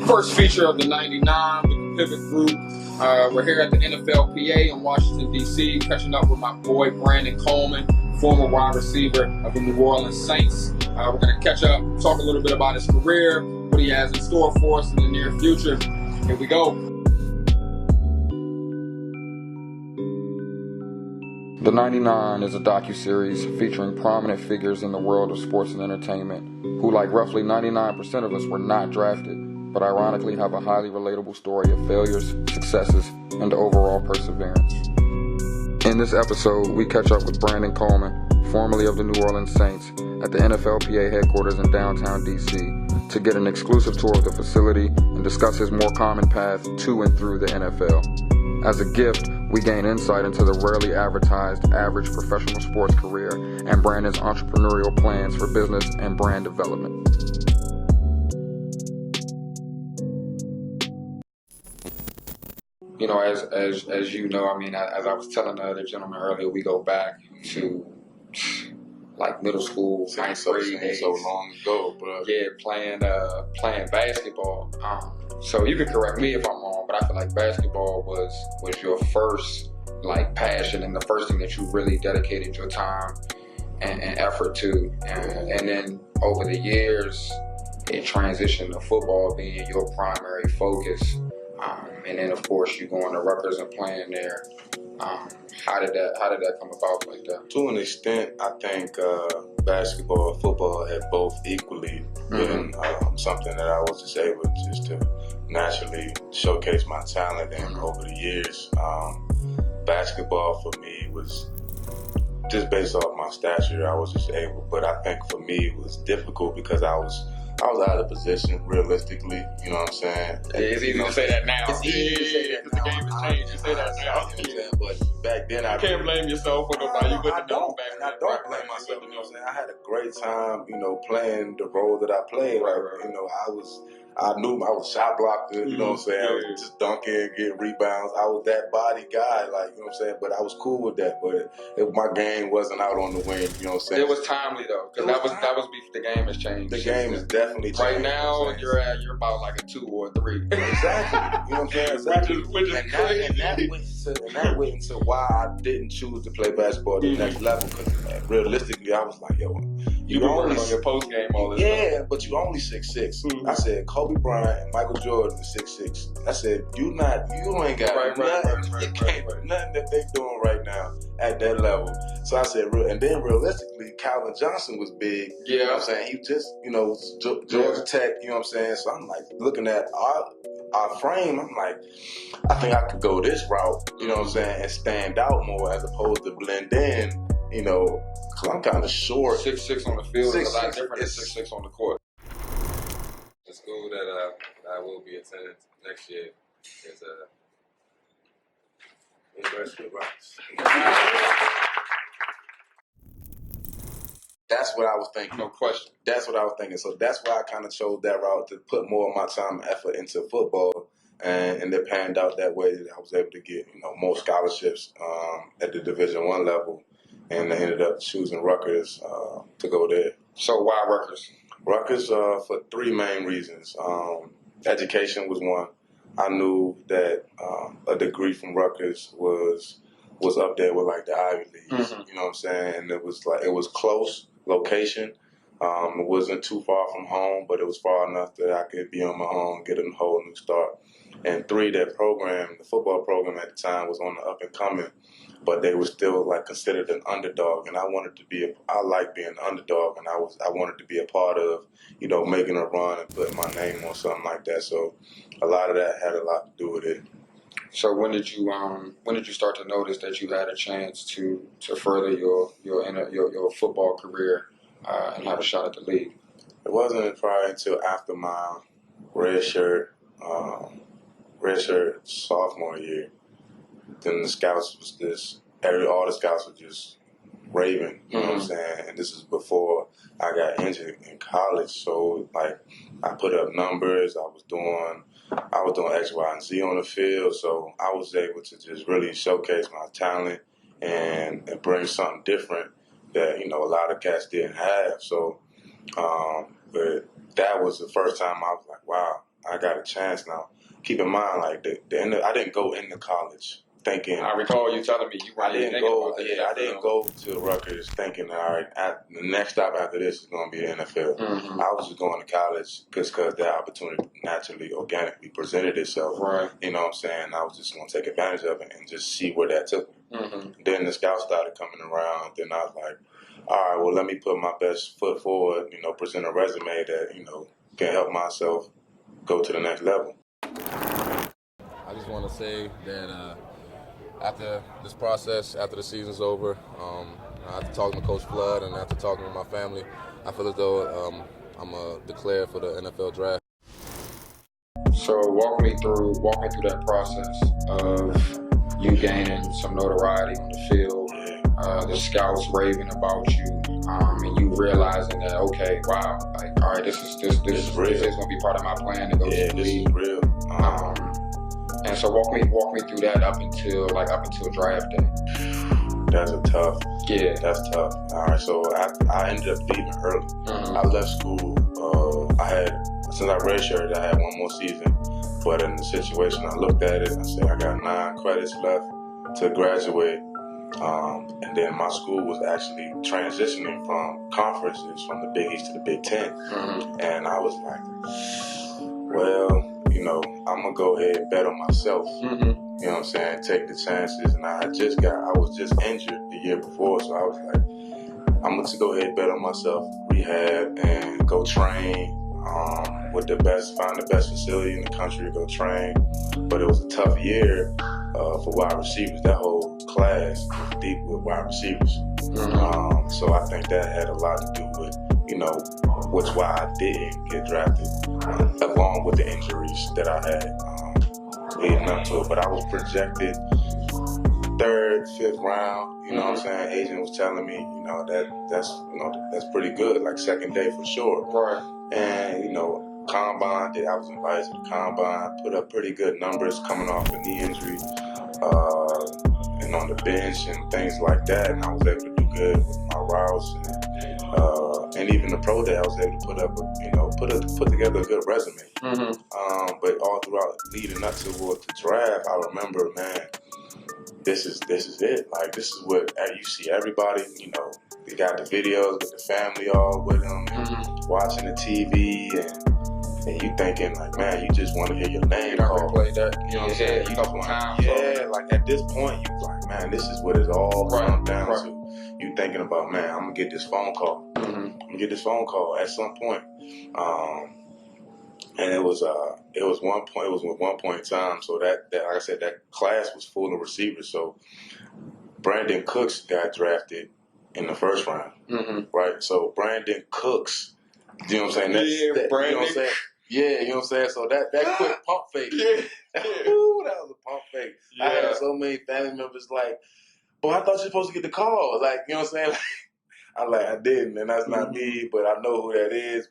First feature of the 99 with the Pivot Group. We're here at the NFLPA in Washington, D.C., catching up with my boy Brandon Coleman, former wide receiver of the New Orleans Saints. We're going to catch up, talk a little bit about his career, what he has in store for us in the near future. Here we go. The 99 is a docuseries featuring prominent figures in the world of sports and entertainment who, like roughly 99% of us, were not drafted, but ironically have a highly relatable story of failures, successes, and overall perseverance. In this episode, we catch up with Brandon Coleman, formerly of the New Orleans Saints, at the NFLPA headquarters in downtown D.C. to get an exclusive tour of the facility and discuss his more common path to and through the NFL. As a gift, we gain insight into the rarely advertised average professional sports career and Brandon's entrepreneurial plans for business and brand development. You know, as you know, I mean, as I was telling the other gentleman earlier, we go back to like middle school, ninth grade days. So long ago, bro. Yeah, playing basketball. So you can correct me if I'm wrong, but I feel like basketball was your first like passion and the first thing that you really dedicated your time and effort to. And then over the years, it transitioned to football being your primary focus. And then of course you going to Rutgers and playing there. How did that come about like that? To an extent, I think basketball and football have both equally been something that I was just able just to naturally showcase my talent. And over the years, basketball for me was just based off my stature. I was just able, but I think for me it was difficult because I was out of position, realistically. You know what I'm saying? Yeah, it's easy to say that now. It's easy to say that now. The game has changed. You say that now. But back then, I can't blame yourself for nobody. You I don't blame myself. You know what I'm saying? I had a great time, playing the role that I played. I knew I was shot blocker, you know what I'm saying? I was just dunking, getting rebounds. I was that body guy, you know what I'm saying? But I was cool with that. But my game wasn't out on the wing, you know what I'm saying? It was timely though, because that was the game has changed. The game has definitely changed. Right now, you're about like a 2 or a 3. Exactly. You know what I'm saying? Which is crazy. And that went into why I didn't choose to play basketball at the next level. Because realistically, I was like, yo, you been working on your post game all this stuff. But you only 6'6". I said Kobe Bryant and Michael Jordan is 6'6". I said you ain't got nothing that they doing right now at that level. So I said, and then realistically, Calvin Johnson was big. Yeah, you know what I'm saying? He just Georgia Tech. You know what I'm saying? So I'm like looking at our frame. I'm like, I think I could go this route. You know what I'm saying? And stand out more as opposed to blend in. Because I'm kind of short. 6'6" on the field is a lot different than 6'6" on the court. The school that I will be attending next year is University of Rutgers. That's what I was thinking. No question. That's what I was thinking. So that's why I kind of chose that route to put more of my time and effort into football. And it panned out that way that I was able to get more scholarships at the Division I level. And I ended up choosing Rutgers to go there. So why Rutgers? Rutgers for 3 main reasons. Education was one. I knew that a degree from Rutgers was up there with like the Ivy Leagues. You know what I'm saying? And it was close location. It wasn't too far from home, but it was far enough that I could be on my own, get a whole new start. And 3, that program, the football program at the time was on the up and coming, but they were still like considered an underdog. And I like being an underdog, and I wanted to be a part of, making a run and putting my name on something like that. So a lot of that had a lot to do with it. So when did you start to notice that you had a chance to further your football career and have a shot at the league? It wasn't probably until after my redshirt sophomore year. Then the scouts was all the scouts were just raving, you know what I'm saying? And this is before I got injured in college. So like I put up numbers, I was doing X, Y, and Z on the field. So I was able to just really showcase my talent and bring something different that, a lot of cats didn't have. So, but that was the first time I was like, wow, I got a chance now. Keep in mind, like I didn't go into college thinking. I recall you telling me you weren't I didn't go. I didn't go to Rutgers thinking, all right, the next stop after this is going to be the NFL. Mm-hmm. I was just going to college because that opportunity naturally, organically presented itself. Right. You know what I'm saying? I was just going to take advantage of it and just see where that took me. Mm-hmm. Then the scouts started coming around. Then I was like, all right, well, let me put my best foot forward. You know, present a resume that can help myself go to the next level. I just want to say that after this process, after the season's over, after talking to Coach Flood and after talking with my family, I feel as though I'm declared for the NFL draft. So walk me through that process of you gaining some notoriety on the field, the scouts raving about you, and you realizing that, okay, wow, like, all right, this is going to be part of my plan to go to the league. This is real. And so walk me through that up until draft day. That's tough. Yeah, that's tough. All right, so I ended up leaving early. Mm-hmm. I left school. Since I redshirted, I had one more season. But in the situation, I looked at it. I said I got 9 credits left to graduate. And then my school was actually transitioning from conferences from the Big East to the Big Ten. Mm-hmm. And I was like, well, I'm going to go ahead and bet on myself. Mm-hmm. You know what I'm saying? Take the chances. And I was just injured the year before. So I was like, I'm going to go ahead and bet on myself, rehab, and go train find the best facility in the country to go train. But it was a tough year for wide receivers. That whole class was deep with wide receivers. Mm-hmm. So I think that had a lot to do with, which why I didn't get drafted, along with the injuries that I had leading up to it. But I was projected 3rd, 5th round. You know what I'm saying? Agent was telling me, that's pretty good, like second day for sure. Right. And combine, I was invited to the combine, put up pretty good numbers coming off a knee injury, and on the bench and things like that. And I was able to do good with my routes, and even the pro day, I was able to put together a good resume. Mm-hmm. But all throughout leading up toward the draft, I remember, man, this is it. Like, this is what you see everybody. They got the videos with the family all with them, and watching the TV, and you thinking like, man, you just want to hear your name called. Play that. You know what I'm saying? You just want, like at this point, you like, man, this is what it's all come down to. You thinking about, man, I'm gonna get this phone call. I'm gonna get this phone call at some point. And it was one point in time. So that like I said, that class was full of receivers. So Brandon Cooks got drafted in the 1st round, right? So Brandon Cooks, you know what I'm saying? Brandon. You know what I'm saying? Yeah, you know what I'm saying? So that quick pump fake. Ooh, that was a pump fake. Yeah. I had so many family members like, boy, I thought you were supposed to get the call. Like, you know what I'm saying? I didn't, and that's not me, but I know who that is.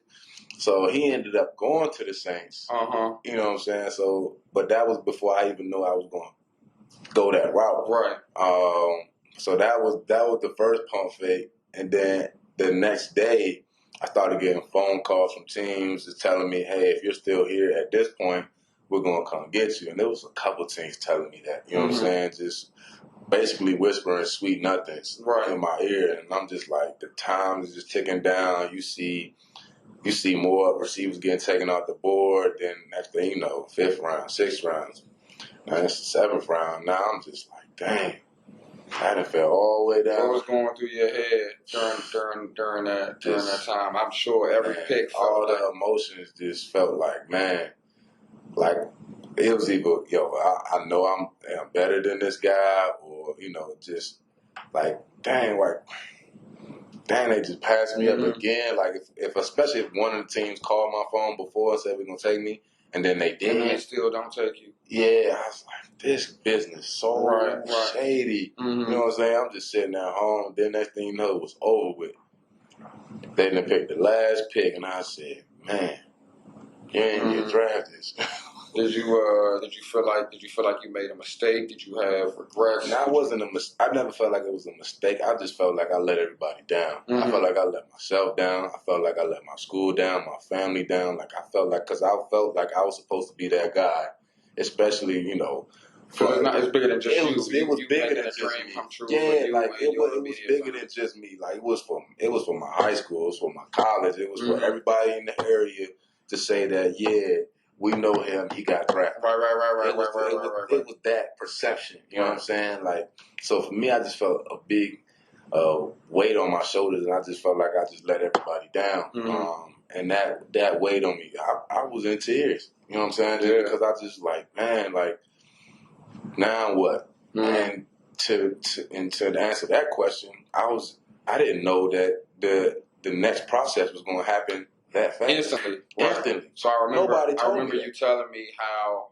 So he ended up going to the Saints. You know what I'm saying? So, but that was before I even knew I was going to go that route. Right. So that was the first pump fake, and then the next day, I started getting phone calls from teams just telling me, hey, if you're still here at this point, we're going to come get you. And there was a couple teams telling me that, you know what I'm saying? Just basically whispering sweet nothings in my ear. And I'm just like, the time is just ticking down. You see more receivers getting taken off the board. Then next thing you know, 5th round, 6th round. Now it's the 7th round. Now I'm just like, dang. I done fell all the way down. What was going through your head during that time? I'm sure every pick felt all the emotions just felt like, man, like it was either, I know I'm better than this guy, or just like, dang, they just passed me up again. Like especially if one of the teams called my phone before and said we're gonna take me, and then they did, and they still don't take you. Yeah, I was like, this business so shady. You know what I'm saying? I'm just sitting at home. Then next thing you know, it was over with. They didn't pick the last pick, and I said, man, you ain't get drafted. Did you feel like you made a mistake? Did you have regrets? No, it wasn't a mistake. I never felt like it was a mistake. I just felt like I let everybody down. I felt like I let myself down. I felt like I let my school down, my family down. Like I felt like, because I felt like I was supposed to be that guy, especially, you know. It's bigger than just you. It was bigger than just dream me. come true. Yeah, like it was bigger than just me. Like it was for my high school. It was for my college. It was for everybody in the area to say that, yeah, we know him. He got drafted. Right. It was that perception. You know what I'm saying? Like, so for me, I just felt a big weight on my shoulders, and I just felt like I just let everybody down. And that weighed on me. I was in tears. You know what I'm saying? Just because I just like, man, like, now what? And to answer that question, I didn't know that the next process was going to happen that fast. Instantly. So I remember you telling me how.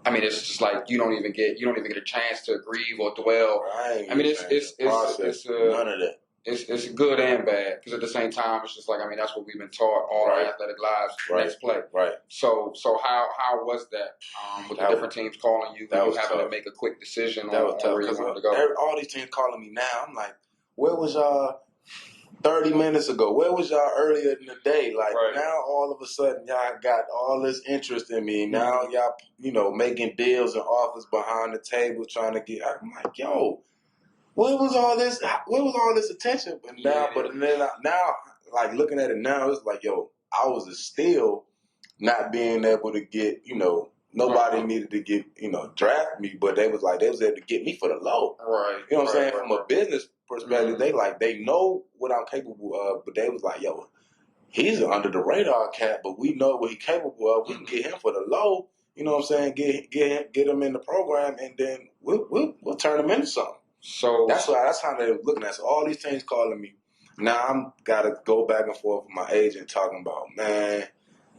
I mean, it's just like you don't even get a chance to grieve or dwell. Right. I mean, it's none of that. It's good and bad, because at the same time, it's just like, I mean, that's what we've been taught all our athletic lives. Next play. Right. So how was that with the different teams calling you? You having to make a quick decision on where you wanted to go? All these teams calling me now. I'm like, where was y'all 30 minutes ago? Where was y'all earlier in the day? Like now, all of a sudden, y'all got all this interest in me. Now y'all, you know, making deals and offers behind the table, trying to get. I'm like, yo. Where was all this attention? But now, like looking at it now, it's like, yo, I was still not being able to get, you know, nobody needed to get, you know, draft me, but they was able to get me for the low. Right. You know what I'm saying? From a business perspective, they know what I'm capable of, but they was like, yo, he's an under the radar cat, but we know what he's capable of. We can get him for the low. You know what I'm saying? Get him in the program, and then we'll turn him into something. So that's how they're looking at it. So all these things calling me. Now I'm gotta go back and forth with my agent talking about, man,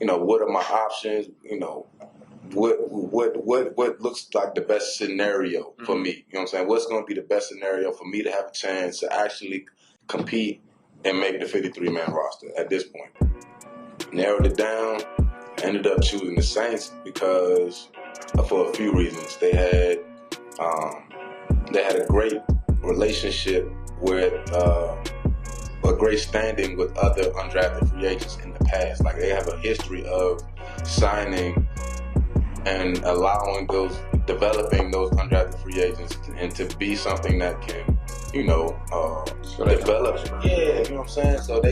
you know, what are my options? You know, what looks like the best scenario for me? You know what I'm saying? What's gonna be the best scenario for me to have a chance to actually compete and make the 53-man roster at this point? Narrowed it down. Ended up choosing the Saints because for a few reasons. They had a great relationship with a great standing with other undrafted free agents in the past. Like, they have a history of signing and developing those undrafted free agents into be something that can, you know, develop. Yeah, you know what I'm saying? So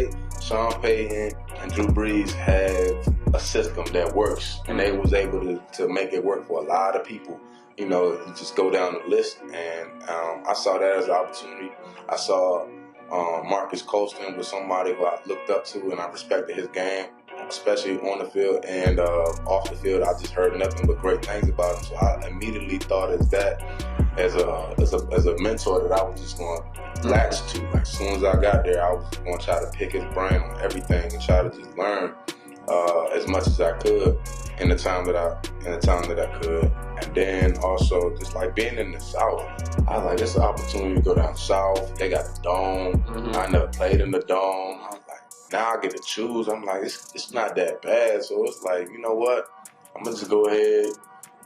Sean Payton and Drew Brees have a system that works, and they was able to make it work for a lot of people. You know, you just go down the list, and I saw that as an opportunity. I saw Marcus Colston was somebody who I looked up to, and I respected his game, especially on the field and off the field. I just heard nothing but great things about him, so I immediately thought as a mentor that I was just going to latch to. Like, as soon as I got there, I was going to try to pick his brain on everything and try to just learn as much as I could in the time that I could. And then also just like being in the South, I was like, it's an opportunity to go down south. They got the dome. I never played in the dome. I was like, now I get to choose. I'm like, it's not that bad. So it's like, you know what? I'm gonna just go ahead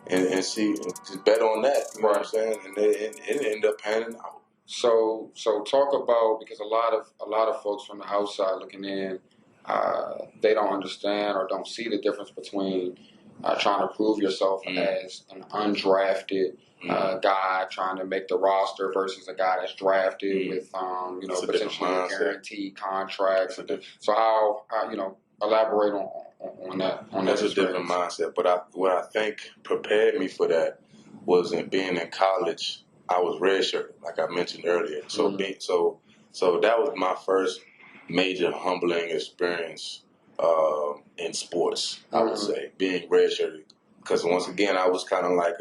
and see, and just bet on that. You know what I'm saying? And it ended up panning out. So talk about, because a lot of folks from the outside looking in, they don't understand or don't see the difference between trying to prove yourself as an undrafted guy trying to make the roster versus a guy that's drafted with potentially guaranteed contracts. So how elaborate on that. That's a different mindset. But what I think prepared me for that was in being in college. I was redshirted, like I mentioned earlier. So that was my first major humbling experience in sports, I would say, being redshirted. Because once again, I was kind of like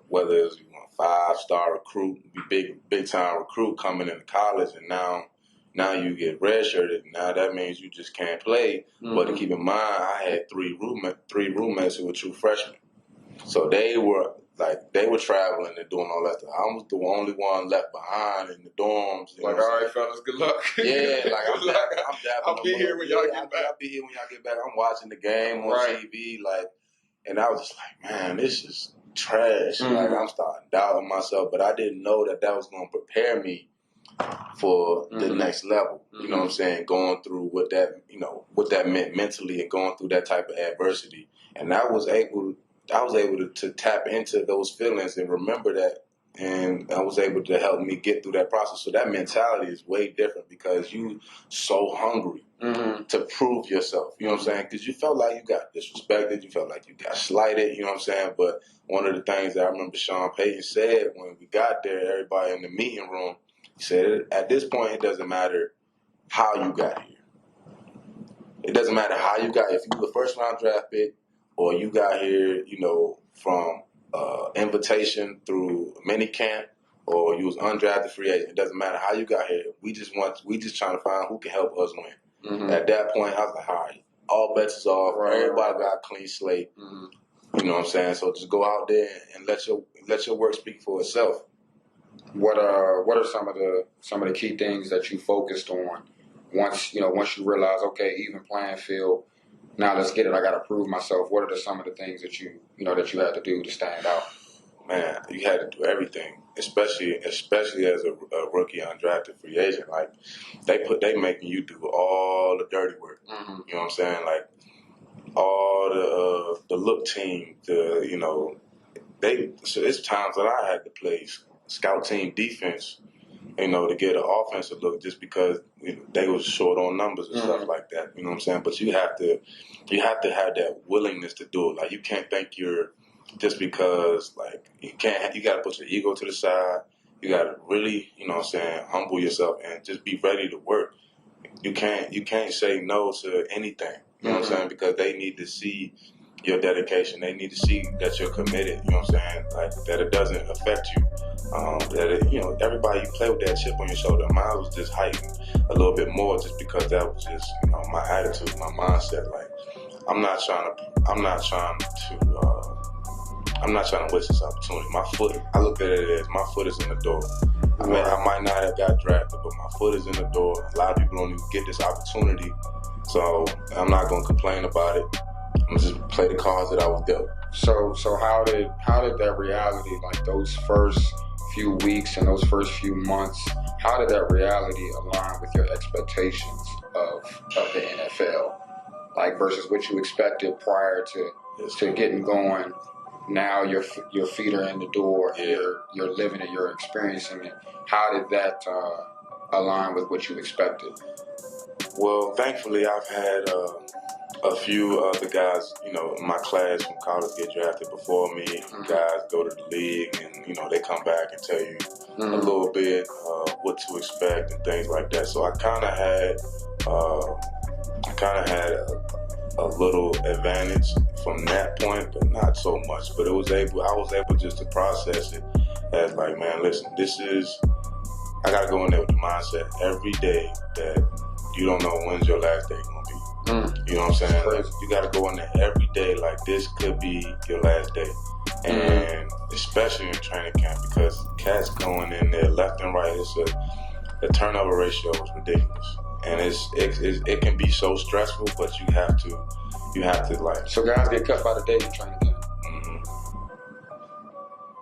whether it was a 5-star recruit, big time recruit coming into college, and now you get redshirted. Now that means you just can't play. But to keep in mind, I had three roommates who were true freshmen. So they were like they were traveling and doing all that stuff. I was the only one left behind in the dorms. Like, all right, fellas, good luck. Yeah, like I'm dabbing. I'll be here when y'all get back. I'll be here when y'all get back. I'm watching the game on TV, like, and I was just like, man, this is trash. Like, I'm starting doubting myself, but I didn't know that was going to prepare me for the next level. You know what I'm saying? Going through what that meant mentally and going through that type of adversity. And I was able to tap into those feelings and remember that, and I was able to help me get through that process. So that mentality is way different because you so hungry to prove yourself. You know what I'm saying? Because you felt like you got disrespected, you felt like you got slighted. You know what I'm saying? But one of the things that I remember Sean Payton said when we got there, everybody in the meeting room, he said, at this point, it doesn't matter how you got here. It doesn't matter how you got here. If you were the first round draft pick or you got here, from invitation through mini camp or you was undrafted free agent, it doesn't matter how you got here. We just trying to find who can help us win. At that point, I was like, all right, all bets is off. Everybody got a clean slate. You know what I'm saying? So just go out there and let your work speak for itself. What are some of the key things that you focused on once you realize, okay, even playing field, now let's get it, I got to prove myself? What are some of the things that you had to do to stand out? Man, you had to do everything, especially as a rookie undrafted free agent. Like they making you do all the dirty work. You know what I'm saying? Like all the look team, so it's times that I had to play scout team defense, to get an offensive look just because they was short on numbers and stuff like that. You know what I'm saying? But you have to have that willingness to do it. Like you can't think you're just because like you got to put your ego to the side. You got to really, humble yourself and just be ready to work. You can't say no to anything. You know what I'm saying? Because they need to see your dedication. They need to see that you're committed. You know what I'm saying? Like that it doesn't affect you. Everybody you play with that chip on your shoulder. Mine was just heightened a little bit more, just because that was just my attitude, my mindset. Like I'm not trying to waste this opportunity. I look at it as my foot is in the door. I might not have got drafted, but my foot is in the door. A lot of people don't even get this opportunity, so I'm not going to complain about it. I'm just play the cards that I was dealt. So how did that reality, like those first few weeks and those first few months, how did that reality align with your expectations of the NFL, like versus what you expected prior to getting going? Now your feet are in the door. You're living it. You're experiencing it. How did that align with what you expected? Well, thankfully, I've had a few other guys, in my class from college get drafted before me. Guys go to the league and, they come back and tell you a little bit what to expect and things like that. So I kind of had a little advantage from that point, but not so much. But I was able just to process it as like, man, listen, I got to go in there with the mindset every day that you don't know when's your last day going to be. You know what I'm saying? Like, you got to go in there every day like this could be your last day. And especially in training camp, because cats going in there left and right, the turnover ratio is ridiculous. And it can be so stressful, but you have to like. So guys get cut by the day in training camp.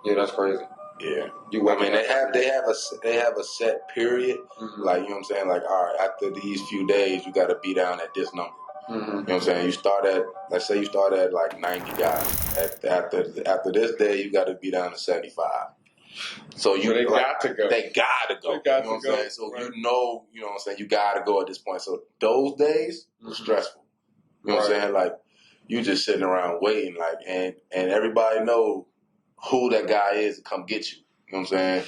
Yeah, that's crazy. Yeah, they have a set period. Like, you know what I'm saying? Like, all right, after these few days, you got to be down at this number. You know what I'm saying? Let's say you start at like 90 guys. After this day, you got to be down to 75. So they got to go. They got to go. You know what I'm saying? So right. You know what I'm saying? You got to go at this point. So those days were stressful. You know what I'm saying? Like, you just sitting around waiting, like, and everybody know who that guy is to come get you. You know what I'm saying?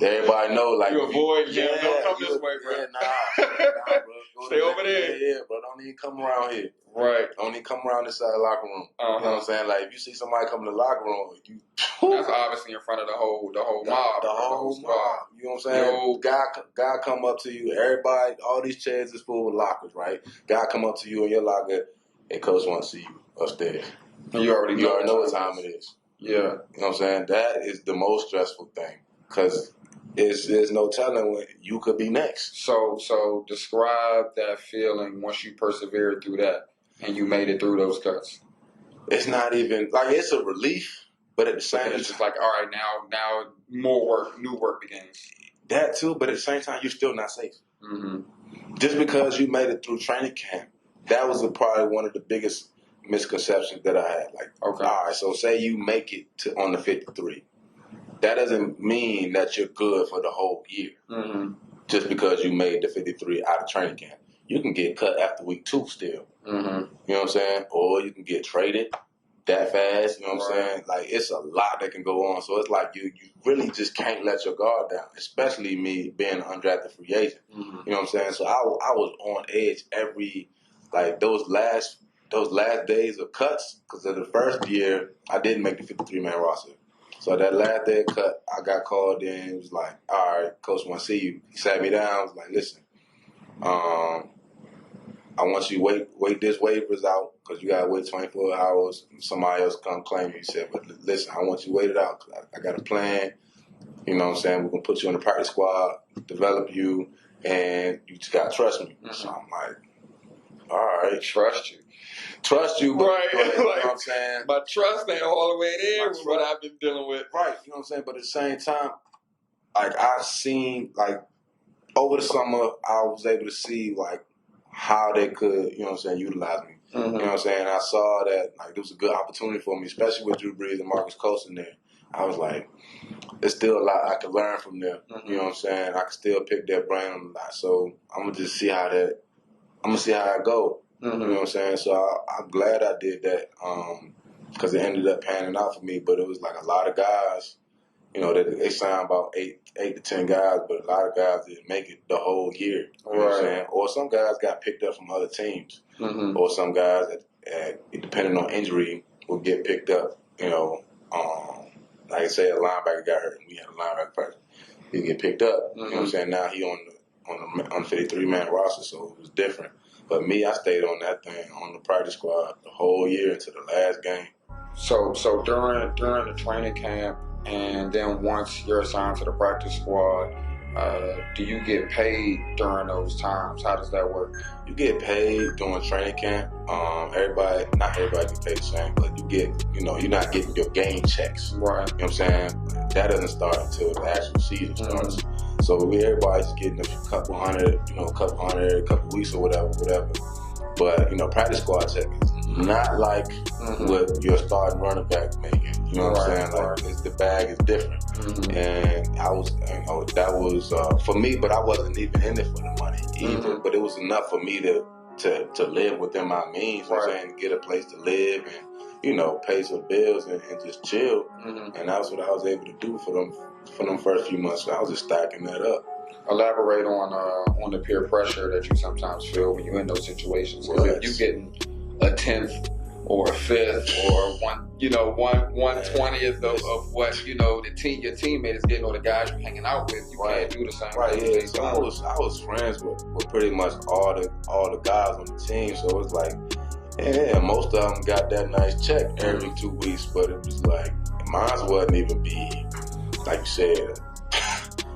Everybody know, like, you avoid him. Don't come this way, bro. Nah, bro. Stay over there. Yeah, bro. Don't even come around here. Right. Don't even come around this side of the locker room. You know what I'm saying? Like, if you see somebody come in the locker room, that's obviously in front of the whole mob. The whole mob. You know what I'm saying? Guy come up to you. Everybody, all these chairs is full with lockers, right? Guy come up to you in your locker. Hey, coach wants to see you upstairs. And you already know what time it is. Yeah. You know what I'm saying? That is the most stressful thing because there's no telling when you could be next. So describe that feeling once you persevered through that and you made it through those cuts. It's not even like it's a relief, but at the same time, it's just like, all right, now more work, new work begins. That too, but at the same time, you're still not safe. Mm-hmm. Just because you made it through training camp, that was probably one of the biggest misconceptions that I had. Like, okay, all right, so say you make it to on the 53. That doesn't mean that you're good for the whole year. Mm-hmm. Just because you made the 53 out of training camp. You can get cut after week 2 still. Mm-hmm. You know what I'm saying? Or you can get traded that fast. You know what I'm saying? Like, it's a lot that can go on. So it's like you really just can't let your guard down, especially me being an undrafted free agent. Mm-hmm. You know what I'm saying? So I was on edge every, like, those last days of cuts, because of the first year, I didn't make the 53-man roster. So that last day of cut, I got called in. It was like, all right, coach want to see you. He sat me down. I was like, listen, I want you to wait this waivers out because you got to wait 24 hours. Somebody else come claim you. He said, but listen, I want you to wait it out because I got a plan. You know what I'm saying? We're going to put you on the practice squad, develop you, and you just got to trust me. Mm-hmm. So I'm like, all right. Trust you, but, right? But, you know what I'm saying? My trust ain't all the way there with what I've been dealing with. Right, you know what I'm saying? But at the same time, like, I've seen, like, over the summer, I was able to see, like, how they could, you know what I'm saying, utilize me. Mm-hmm. You know what I'm saying? I saw that, like, it was a good opportunity for me, especially with Drew Brees and Marcus Colston there. I was like, there's still a lot I can learn from them. Mm-hmm. You know what I'm saying? I can still pick their brain on a lot. So I'm going to just see how I go. Mm-hmm. You know what I'm saying? So I'm glad I did that because it ended up panning out for me. But it was like a lot of guys, you know, they signed about 8 to 10 guys, but a lot of guys didn't make it the whole year. You know what I'm saying? Or some guys got picked up from other teams. Mm-hmm. Or some guys, depending on injury, will get picked up. You know, like I say, a linebacker got hurt, and we had a linebacker person. He get picked up. Mm-hmm. You know what I'm saying? Now he on the 53-man roster, so it was different. But me, I stayed on that thing, on the practice squad the whole year until the last game. So during the training camp, and then once you're assigned to the practice squad, do you get paid during those times? How does that work? You get paid during training camp. Not everybody gets paid the same, but you get, you know, you're not getting your game checks. Right. You know what I'm saying? That doesn't start until the actual season starts. Mm-hmm. So everybody's getting a couple hundred every couple weeks or whatever. But, you know, practice squad check is not like what your starting running back making. You know what I'm saying? Like, the bag is different. Mm-hmm. And I was, you know, that was for me, but I wasn't even in it for the money either. Mm-hmm. But it was enough for me to live within my means. You know what I'm saying? Get a place to live and, you know, pay some bills and just chill. Mm-hmm. And that's what I was able to do for them first few months. So I was just stacking that up. Elaborate on the peer pressure that you sometimes feel when you're in those situations. Because if you're getting a 10th or a 5th or 1/20th of what, you know, your teammate is getting or the guys you're hanging out with, you can't do the same. Right. Yeah. So I was friends with pretty much all the guys on the team. So it was like, yeah, most of them got that nice check every 2 weeks, but it was like mine wasn't even big, like you said.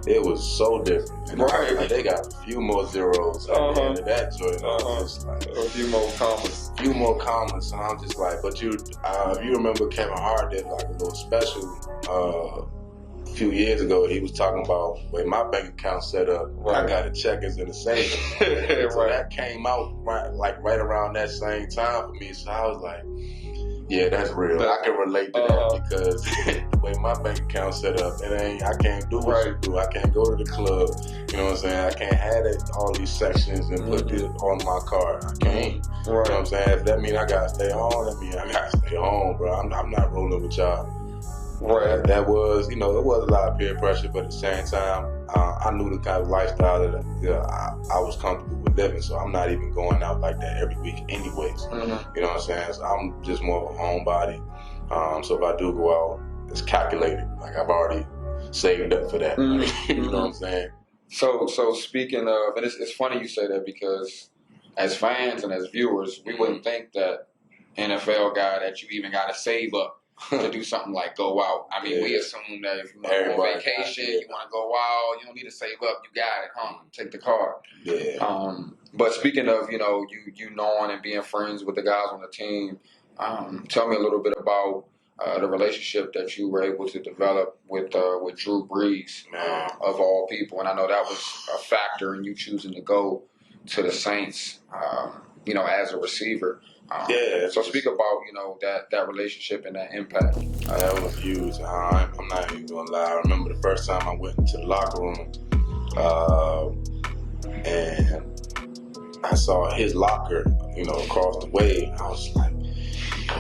It was so different. And like, they got a few more zeros at the end of that joint. Like, a few more commas. And I'm just like, but if you remember Kevin Hart did like a little special a few years ago. He was talking about when my bank account set up, I got a checkers in the savings. So that came out right around that same time for me. So I was like, yeah, that's real. I can relate to that because the way my bank account set up, I can't do what you do. I can't go to the club. You know what I'm saying? I can't have all these sections and put it on my card. I can't. You know what I'm saying? If that means I gotta stay home, that means I gotta stay home, bro. I'm not rolling with y'all. Right. That was, you know, it was a lot of peer pressure, but at the same time, I knew the kind of lifestyle that I was comfortable with living, so I'm not even going out like that every week anyways. Mm-hmm. You know what I'm saying? So I'm just more of a homebody. So if I do go out, it's calculated. Like, I've already saved up for that. Mm-hmm. Like, you know what I'm saying? So speaking of, and it's funny you say that because as fans and as viewers, we wouldn't think that NFL guy that you even got to save up to do something like go out. I mean, we assume that if you want to go on vacation, you want to go out, you don't need to save up. You got it. Come take the card. Yeah. But speaking of, you knowing and being friends with the guys on the team, tell me a little bit about the relationship that you were able to develop with Drew Brees, of all people. And I know that was a factor in you choosing to go to the Saints, as a receiver. So speak about, that relationship and that impact. That was huge. I'm not even gonna lie. I remember the first time I went into the locker room, and I saw his locker, across the way. I was like,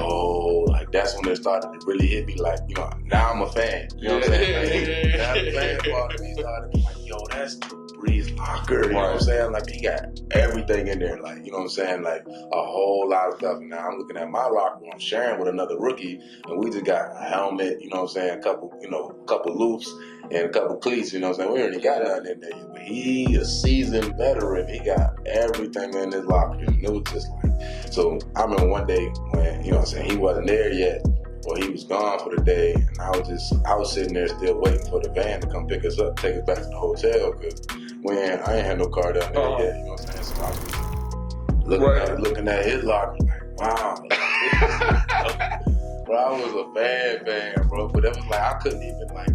oh, like that's when it started to really hit me. Like, now I'm a fan. You know what I'm saying? Like, now the fan part of me started to be like, yo, that's Drew Brees' locker. You know what I'm saying? Like, he got everything in there. Like, you know what I'm saying? Like, a whole lot of stuff. And now I'm looking at my locker room, sharing with another rookie, and we just got a helmet. You know what I'm saying? A couple loops and a couple cleats. You know what I'm saying? We already got nothing in there. But he a seasoned veteran. He got everything in his locker. And it was just like. So I remember one day when, he wasn't there yet, or he was gone for the day, and I was sitting there still waiting for the van to come pick us up, take us back to the hotel, because I ain't had no car down there yet, you know what I'm saying? So I was looking at his locker like, wow. Bro, I was a fan, bro, but it was like, I couldn't even, like,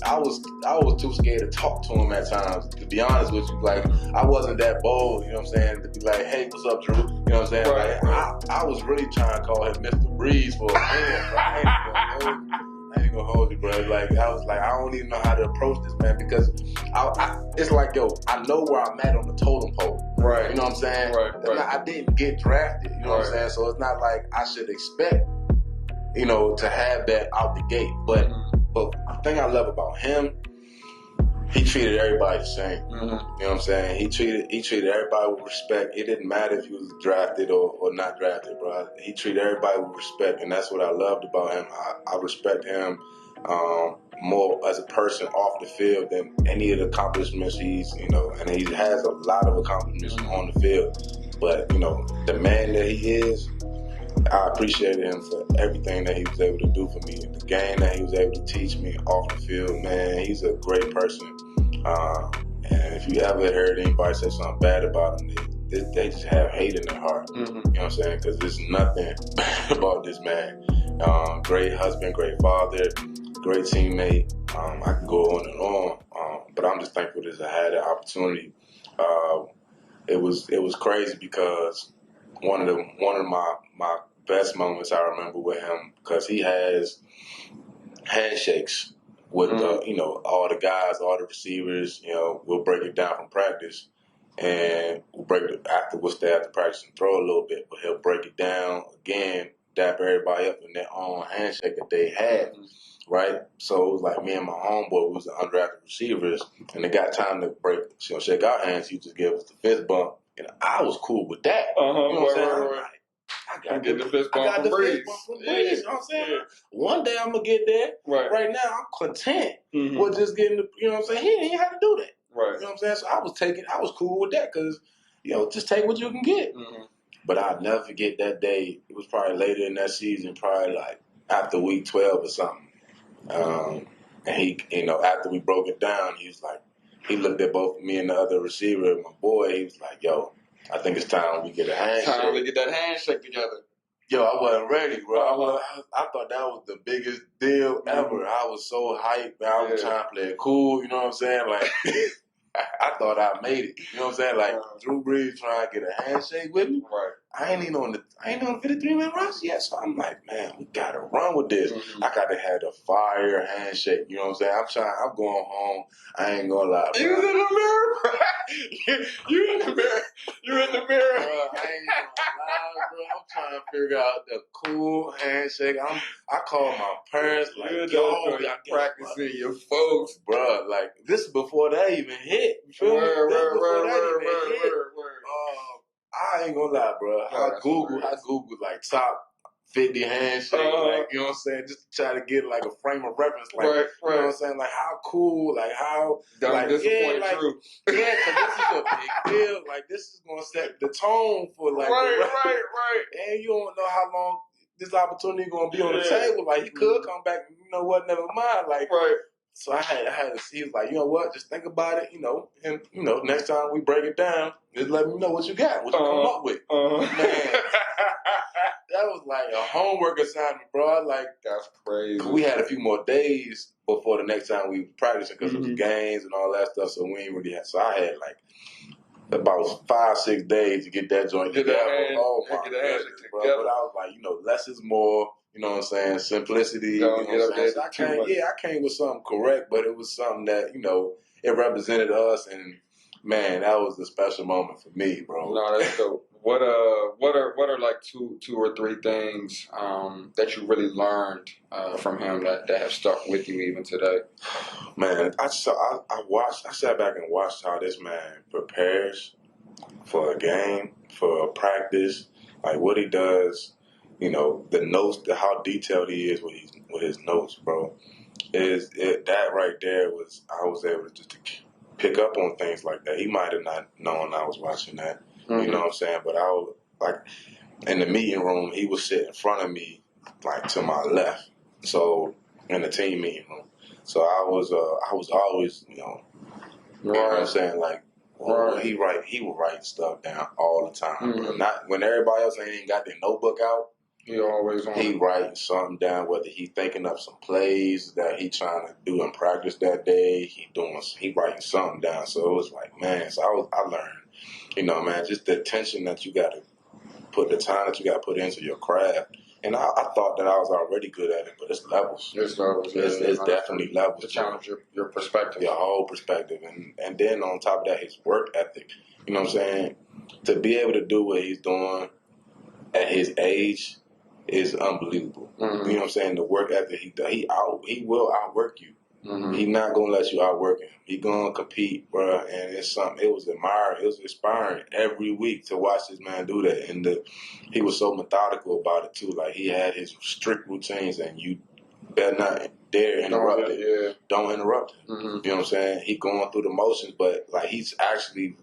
I was too scared to talk to him at times, to be honest with you. Like, I wasn't that bold, you know what I'm saying, to be like, hey, what's up, Drew? You know what I'm saying? Like, I was really trying to call him Mr. Breeze for a minute, bro. I ain't gonna hold you, bro. Like, I was like, I don't even know how to approach this, man, because it's like, yo, I know where I'm at on the totem pole. Right. You know what I'm saying? Right. I didn't get drafted, you know what I'm saying? So it's not like I should expect, to have that out the gate. But the thing I love about him, he treated everybody the same. You know what I'm saying? He treated everybody with respect. It didn't matter if he was drafted or not drafted, bro. He treated everybody with respect, and that's what I loved about him. I respect him more as a person off the field than any of the accomplishments and he has a lot of accomplishments on the field. But, the man that he is, I appreciated him for everything that he was able to do for me. The game that he was able to teach me off the field, man, he's a great person. And if you ever heard anybody say something bad about him, they just have hate in their heart. You know what I'm saying? Because there's nothing bad about this man. Great husband, great father, great teammate. I can go on and on. But I'm just thankful that I had the opportunity. It was crazy because one of my best moments I remember with him, because he has handshakes with all the guys, all the receivers. We'll break it down from practice, and we'll stay after practice and throw a little bit, but he'll break it down again, dap everybody up in their own handshake that they had. Right? So it was like me and my homeboy, we was the undrafted receivers, and it got time to shake our hands. He just gave us the fist bump, and I was cool with that. You know what I'm saying? I got the fist bump from Brees. You know what I'm saying? Yeah. One day I'm gonna get there. Right now I'm content with just getting the. You know what I'm saying? He didn't have to do that. Right. You know what I'm saying? So I was cool with that, because just take what you can get. But I'll never forget that day. It was probably later in that season, probably like after week 12 or something. And he, after we broke it down, he was like, he looked at both me and the other receiver, my boy. He was like, yo, I think it's time we get a handshake. Time to get that handshake together. Yo, I wasn't ready, bro. I thought that was the biggest deal ever. I was so hyped, man. I was trying to play it cool, you know what I'm saying? Like, I thought I made it. You know what I'm saying? Like, Drew Brees trying to get a handshake with me. Right. I ain't on the 53-man roster yet, so I'm like, man, we gotta run with this. I gotta have a fire handshake. You know what I'm saying? I'm going home. I ain't gonna lie, bro. You in the mirror? You in the mirror? You're in the mirror. Bro, I ain't gonna lie, bro. I'm trying to figure out the cool handshake. I called my parents, like, yo, I'm practicing your folks, bro. Like, this is before that even hit. You feel me? I ain't gonna lie, bro. I Googled like top 50 handshakes, like, you know what I'm saying, just to try to get like a frame of reference, like, you know what I'm saying, like how cool, like how, like, disappointed Drew. Yeah, because this is a big deal. Like, this is gonna set the tone for like, right. And you don't know how long this opportunity gonna be on the table. Like he could come back. You know what? Never mind. Like So I had to. He was like, you know what? Just think about it. And next time we break it down, just let me know what you got. What you come up with, man. That was like a homework assignment, bro. That's crazy. We had a few more days before the next time we practicing because it was games and all that stuff. So we ain't really had. So I had like about 5-6 days to get that joint together. Oh my goodness, bro. But I was like, less is more. You know what I'm saying? Simplicity. Don't get up there So I came with something correct, but it was something that it represented us, and man, that was a special moment for me, bro. No, that's dope. What are like two or three things that you really learned from him that have stuck with you even today? Man, I sat back and watched how this man prepares for a game, for a practice, like what he does. The notes, how detailed he is with his notes, bro. That right there was, I was able to pick up on things like that. He might have not known I was watching that. You know what I'm saying? But I was like, in the meeting room, he was sitting in front of me, like to my left. So in the team meeting room, so I was always, you know what I'm saying? Like, he would write stuff down all the time. Not when everybody else ain't got their notebook out. He writing something down, whether he thinking up some plays that he trying to do in practice that day. He writing something down. So it was like, man. So I learned, man, just the attention that you got to put, the time that you got to put into your craft. And I thought that I was already good at it, but it's levels. It's definitely levels. To challenge your perspective, your whole perspective, and then on top of that, his work ethic. You know what I'm saying? To be able to do what he's doing at his age is unbelievable. You know what I'm saying? The work ethic he will outwork you. He's not gonna let you outwork him. He gonna compete, bro. And it's something. It was inspiring every week to watch this man do that. And he was so methodical about it too. Like he had his strict routines, and you better not dare interrupt it. Yeah. Don't interrupt it. You know what I'm saying? He going through the motions, but like he's actually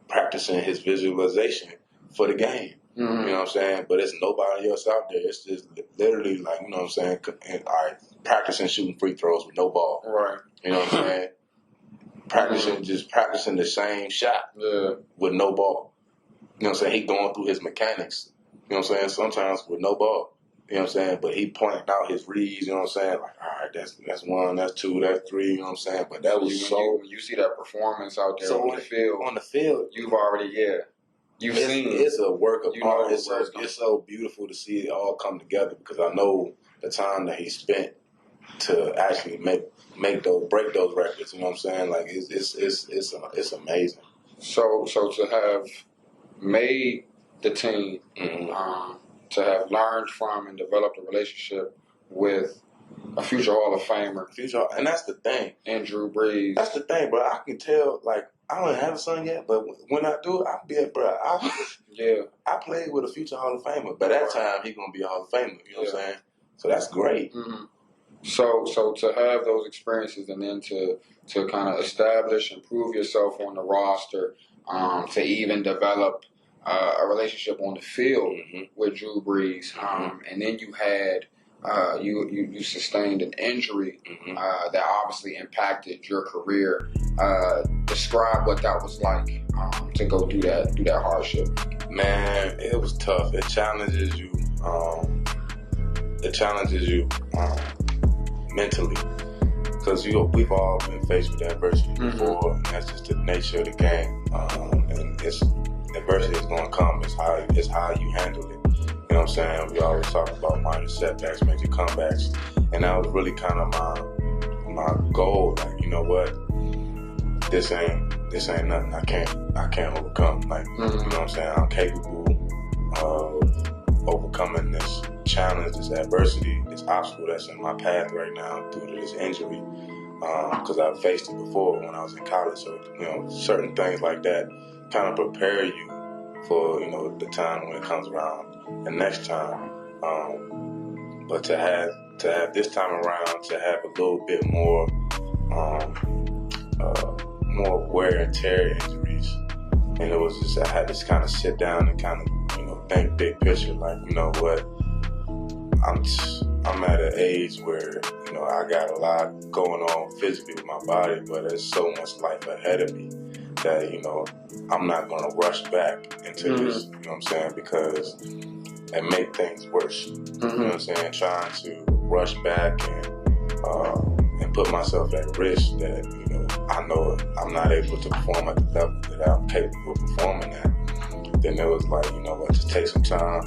practicing his visualization for the game. You know what I'm saying? But it's nobody else out there. It's just literally like, you know what I'm saying? All right, practicing shooting free throws with no ball. Right. You know what I'm saying? Practicing the same shot with no ball. You know what I'm saying? He going through his mechanics. You know what I'm saying? Sometimes with no ball. You know what I'm saying? But he pointing out his reads, you know what I'm saying? Like, all right, that's one, that's two, that's three, you know what I'm saying? But that was when you see that performance out there on the field, you've already, you've seen it. It's a work of art. It's so beautiful to see it all come together, because I know the time that he spent to actually break those records. You know what I'm saying? Like it's amazing. So to have made the team, to have learned from and developed a relationship with a future Hall of Famer, and that's the thing. And Drew Brees. That's the thing, bro. I can tell. Like, I don't have a son yet, but when I do, I'll be bro. I played with a future Hall of Famer. By that time, he's gonna be a Hall of Famer. You know what I'm saying? So that's great. So to have those experiences, and then to kind of establish and prove yourself on the roster, to even develop a relationship on the field with Drew Brees, and then you had you sustained an injury that obviously impacted your career. Describe what that was like to go do that hardship. Man, it was tough. It challenges you. Mentally, because we've all been faced with adversity before, and that's just the nature of the game. And adversity is going to come. It's how you handle it. You know what I'm saying? We always talk about minor setbacks, major comebacks, and that was really kind of my goal. Like, you know what? This ain't nothing I can't overcome. Like, you know what I'm saying? I'm capable of overcoming this challenge, this adversity, this obstacle that's in my path right now due to this injury, because I've faced it before when I was in college. So, certain things like that kind of prepare you for, the time when it comes around the next time. But to have this time around, to have a little bit more wear and tear injuries, and it was just, I had to kind of sit down and kind of, think big picture, like, you know what, I'm at an age where, you know, I got a lot going on physically with my body, but there's so much life ahead of me that, you know, I'm not going to rush back into this, you know what I'm saying, because it make things worse. You know what I'm saying? Trying to rush back and put myself at risk that, you know I'm not able to perform at the level that I'm capable of performing at. Then it was like, you know what, just take some time,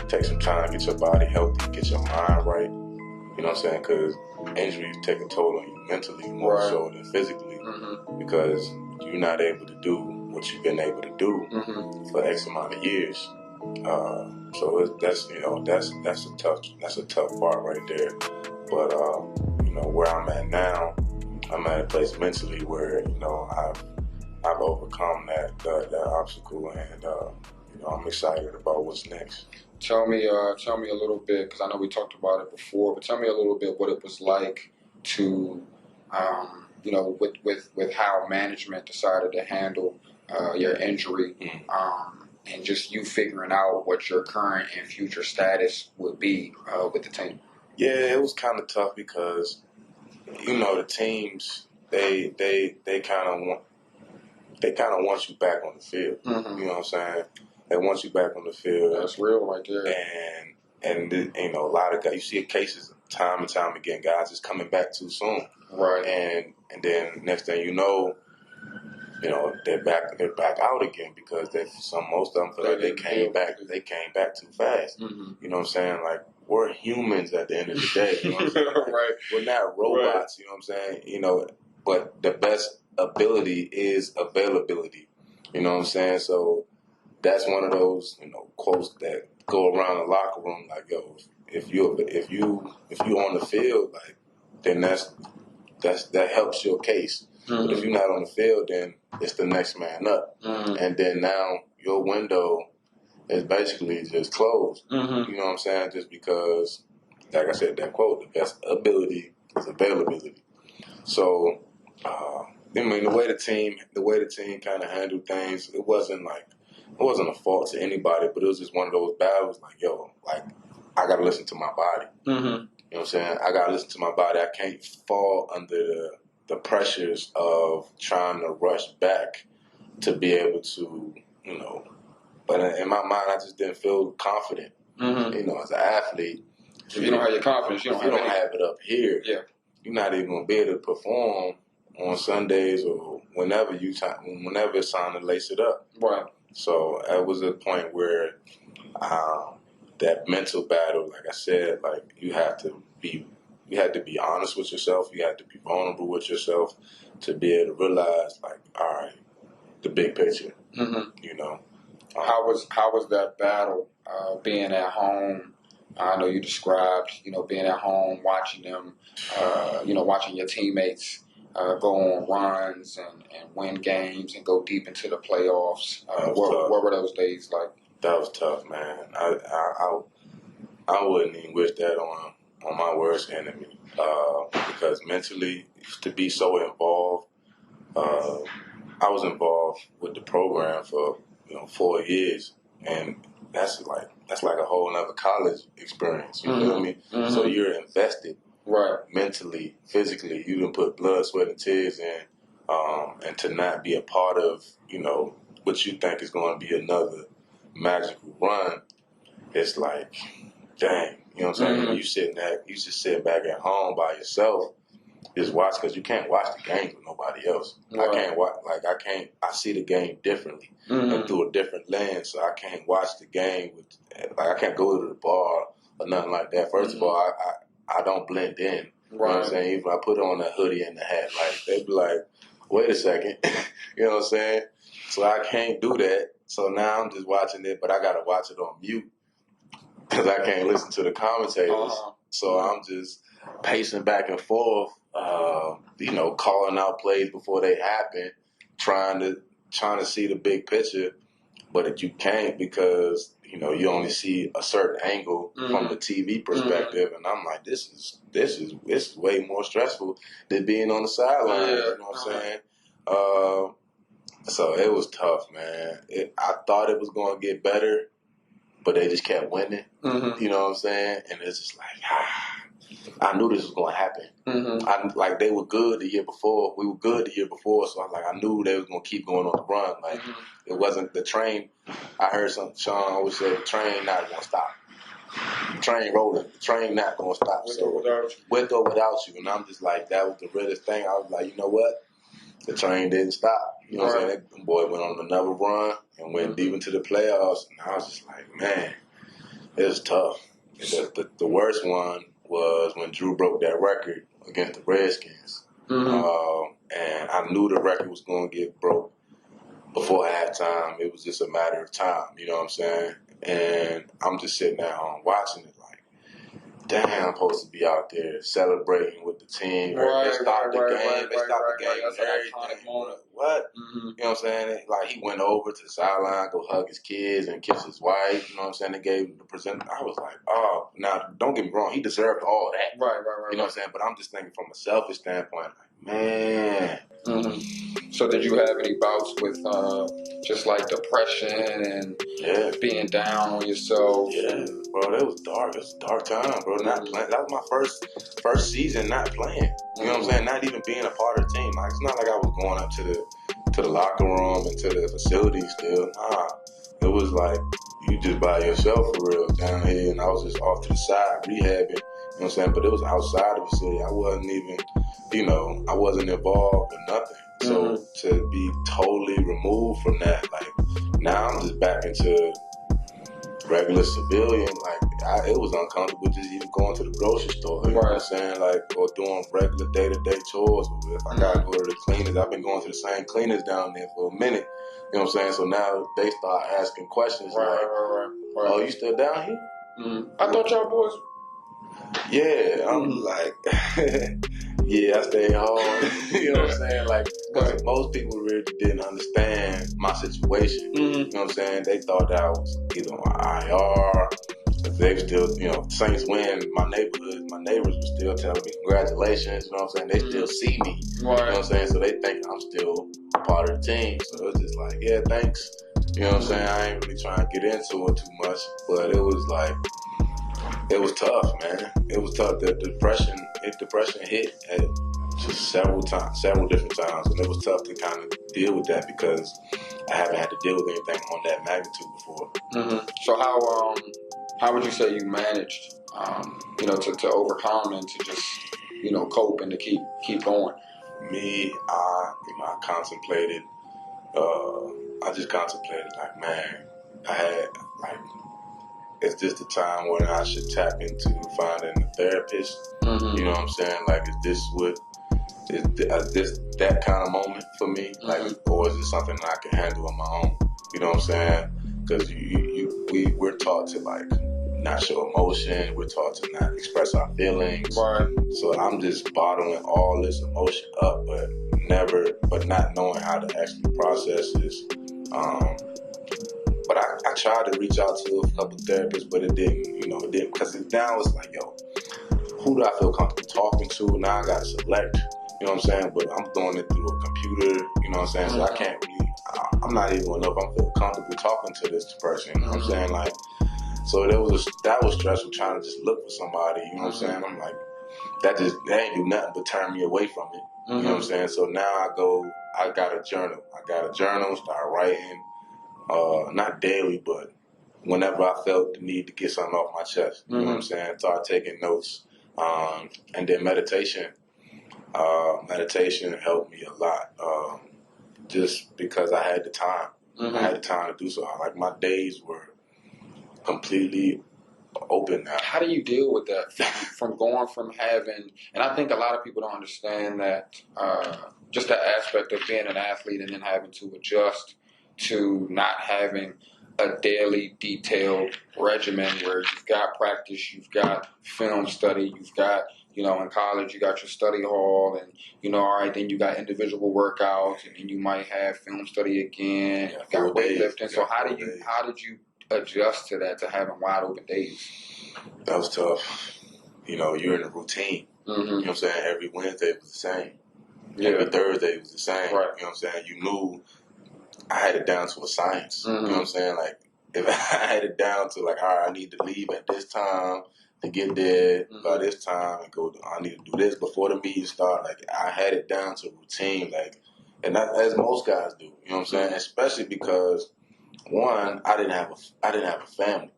get your body healthy, get your mind right. You know what I'm saying? Because injuries take a toll on you mentally more so than physically, because you're not able to do what you've been able to do for X amount of years. So that's a tough part right there. But you know, where I'm at now, I'm at a place mentally where, you know, I've overcome that obstacle, and you know, I'm excited about what's next. Tell me a little bit, because I know we talked about it before, but tell me a little bit what it was like to, you know, with how management decided to handle your injury, and just you figuring out what your current and future status would be with the team. Yeah, it was kind of tough because, you know, the teams they kind of want you back on the field. You know what I'm saying? They want you back on the field. That's real right there. And you know, a lot of guys, you see cases time and time again, guys just coming back too soon. Right. And then next thing you know, they're back out again because most of them feel like they came back too fast. You know what I'm saying? Like, we're humans at the end of the day. You know what I'm saying? Like, Right. We're not robots. Right. You know what I'm saying? You know, but the best ability is availability. You know what I'm saying? So that's one of those, you know, quotes that go around the locker room. Like, yo, if you on the field, like, then that helps your case. But if you're not on the field, then it's the next man up. And then now your window is basically just closed. You know what I'm saying? Just because, like I said, that quote, the best ability is availability. So, I mean, the way the team kind of handled things, it wasn't a fault to anybody, but it was just one of those battles. Like, yo, like, I gotta listen to my body. You know what I'm saying? I gotta listen to my body. I can't fall under the pressures of trying to rush back to be able to, you know. But in my mind, I just didn't feel confident. You know, as an athlete, if you don't have your confidence, you don't have it up here. Yeah, you're not even gonna be able to perform on Sundays or whenever it's time to lace it up. Right. So it was a point where that mental battle, like I said, like you had to be honest with yourself. You had to be vulnerable with yourself to be able to realize, like, all right, the big picture. You know, how was that battle being at home? I know you described, you know, being at home, watching them, you know, watching your teammates go on runs and win games and go deep into the playoffs. What were those days like? That was tough, man. I wouldn't even wish that on my worst enemy, because mentally, to be so involved, I was involved with the program for 4 years, and that's like a whole nother college experience. You feel me? So you're invested, right? Mentally, physically, you done put blood, sweat, and tears in, and to not be a part of, you know, what you think is going to be another magical run, it's like, dang, you know what I'm saying? You just sitting back at home by yourself, just watch, because you can't watch the game with nobody else. Right. I see the game differently and through a different lens, so I can't watch the game I can't go to the bar or nothing like that. First of all, I don't blend in. Right. You know what I'm saying? Even if I put on a hoodie and a hat, like, they'd be like, wait a second. You know what I'm saying? So I can't do that. So now I'm just watching it, but I got to watch it on mute because I can't listen to the commentators. So I'm just pacing back and forth, you know, calling out plays before they happen, trying to see the big picture, but you can't because, you know, you only see a certain angle from the TV perspective, and I'm like, this is way more stressful than being on the sideline. You know what I'm saying? So it was tough, man. I thought it was going to get better, but they just kept winning. Mm-hmm. You know what I'm saying? And it's just like, I knew this was going to happen. Mm-hmm. They were good the year before. We were good the year before, so I knew they was going to keep going on the run. Like, it wasn't the train. I heard Sean always say, the train not going to stop. The train rolling. The train not going to stop. With or without you. And I'm just like, that was the realest thing. I was like, you know what? The train didn't stop. You know what I'm saying? That boy went on another run and went deep into the playoffs. And I was just like, man, it was tough. The worst one was when Drew broke that record against the Redskins. And I knew the record was going to get broke before halftime. It was just a matter of time, you know what I'm saying? And I'm just sitting at home watching it like, damn, I'm supposed to be out there celebrating with the team. They stopped the game. They stopped the game and everything. What? You know what I'm saying? Like, he went over to the sideline, go hug his kids and kiss his wife. You know what I'm saying? They gave him the present. I was like, oh, now, don't get me wrong. He deserved all that. Right. You know what I'm saying? But I'm just thinking from a selfish standpoint, like, man. So did you have any bouts with just like depression and being down on yourself? Yeah, bro, that was dark. It was a dark time, bro. Not playing. That was my first season not playing. You know what I'm saying? Not even being a part of the team. Like, it's not like I was going up to the locker room and to the facility still. Nah, it was like you just by yourself for real down here, and I was just off to the side rehabbing. You know what I'm saying? But it was outside of the facility. I wasn't even, I wasn't involved with nothing. So to be totally removed from that, like, now I'm just back into regular civilian. Like, it was uncomfortable just even going to the grocery store. You know what I'm saying? Like, or doing regular day-to-day chores. If I gotta go to the cleaners, I've been going to the same cleaners down there for a minute. You know what I'm saying? So now they start asking questions like, oh, you still down here? I thought y'all boys. Yeah, I'm like, yeah, I stay home. You know what I'm saying? Like, because most people really didn't understand my situation. You know what I'm saying? They thought that I was either on IR. They still, Saints win. My neighbors were still telling me congratulations. You know what I'm saying? They still see me. You know what I'm saying? So they think I'm still a part of the team. So it's just like, yeah, thanks. You know what I'm saying? I ain't really trying to get into it too much, but it was like, it was tough, man. It was tough. The depression hit at just several different times, and it was tough to kind of deal with that because I haven't had to deal with anything on that magnitude before. So how would you say you managed, to overcome and to just, cope and to keep going? Me, I contemplated. I just contemplated, like, man, is this the time when I should tap into finding a therapist? You know what I'm saying? Like, is this that kind of moment for me? Like, or is it something that I can handle on my own? You know what I'm saying? Because we're taught to, like, not show emotion. We're taught to not express our feelings. So I'm just bottling all this emotion up, but not knowing how to actually process this. But I tried to reach out to a couple therapists, but it didn't, because now it's like, yo, who do I feel comfortable talking to? Now I got to select, you know what I'm saying? But I'm doing it through a computer, you know what I'm saying? So I can't really, I'm not even going to know if I'm feeling comfortable talking to this person, you know what I'm saying? Like, so that was stressful trying to just look for somebody, you know what I'm saying? I'm like, that ain't do nothing but turn me away from it, you know what I'm saying? So now I got a journal. Start writing. Not daily, but whenever I felt the need to get something off my chest, you know what I'm saying? Start taking notes. And then meditation. Meditation helped me a lot. Just because I had the time. I had the time to do so. Like, my days were completely open now. How do you deal with that from going from having, and I think a lot of people don't understand that, just the aspect of being an athlete and then having to adjust to not having a daily detailed regimen where you've got practice, you've got film study, you've got, in college you got your study hall and, all right, then you got individual workouts and then you might have film study again, you got weightlifting. So how did you adjust to that, to having wide open days? That was tough. You're in a routine. You know what I'm saying? Every Wednesday was the same. Every Thursday was the same. You know what I'm saying? You knew I had it down to a science. You know what I'm saying? Like, if I had it down to like, all right, I need to leave at this time to get there by this time and go. I need to do this before the meeting start. Like I had it down to routine, like, and that, as most guys do. You know what I'm saying? Especially because one, I didn't have a family.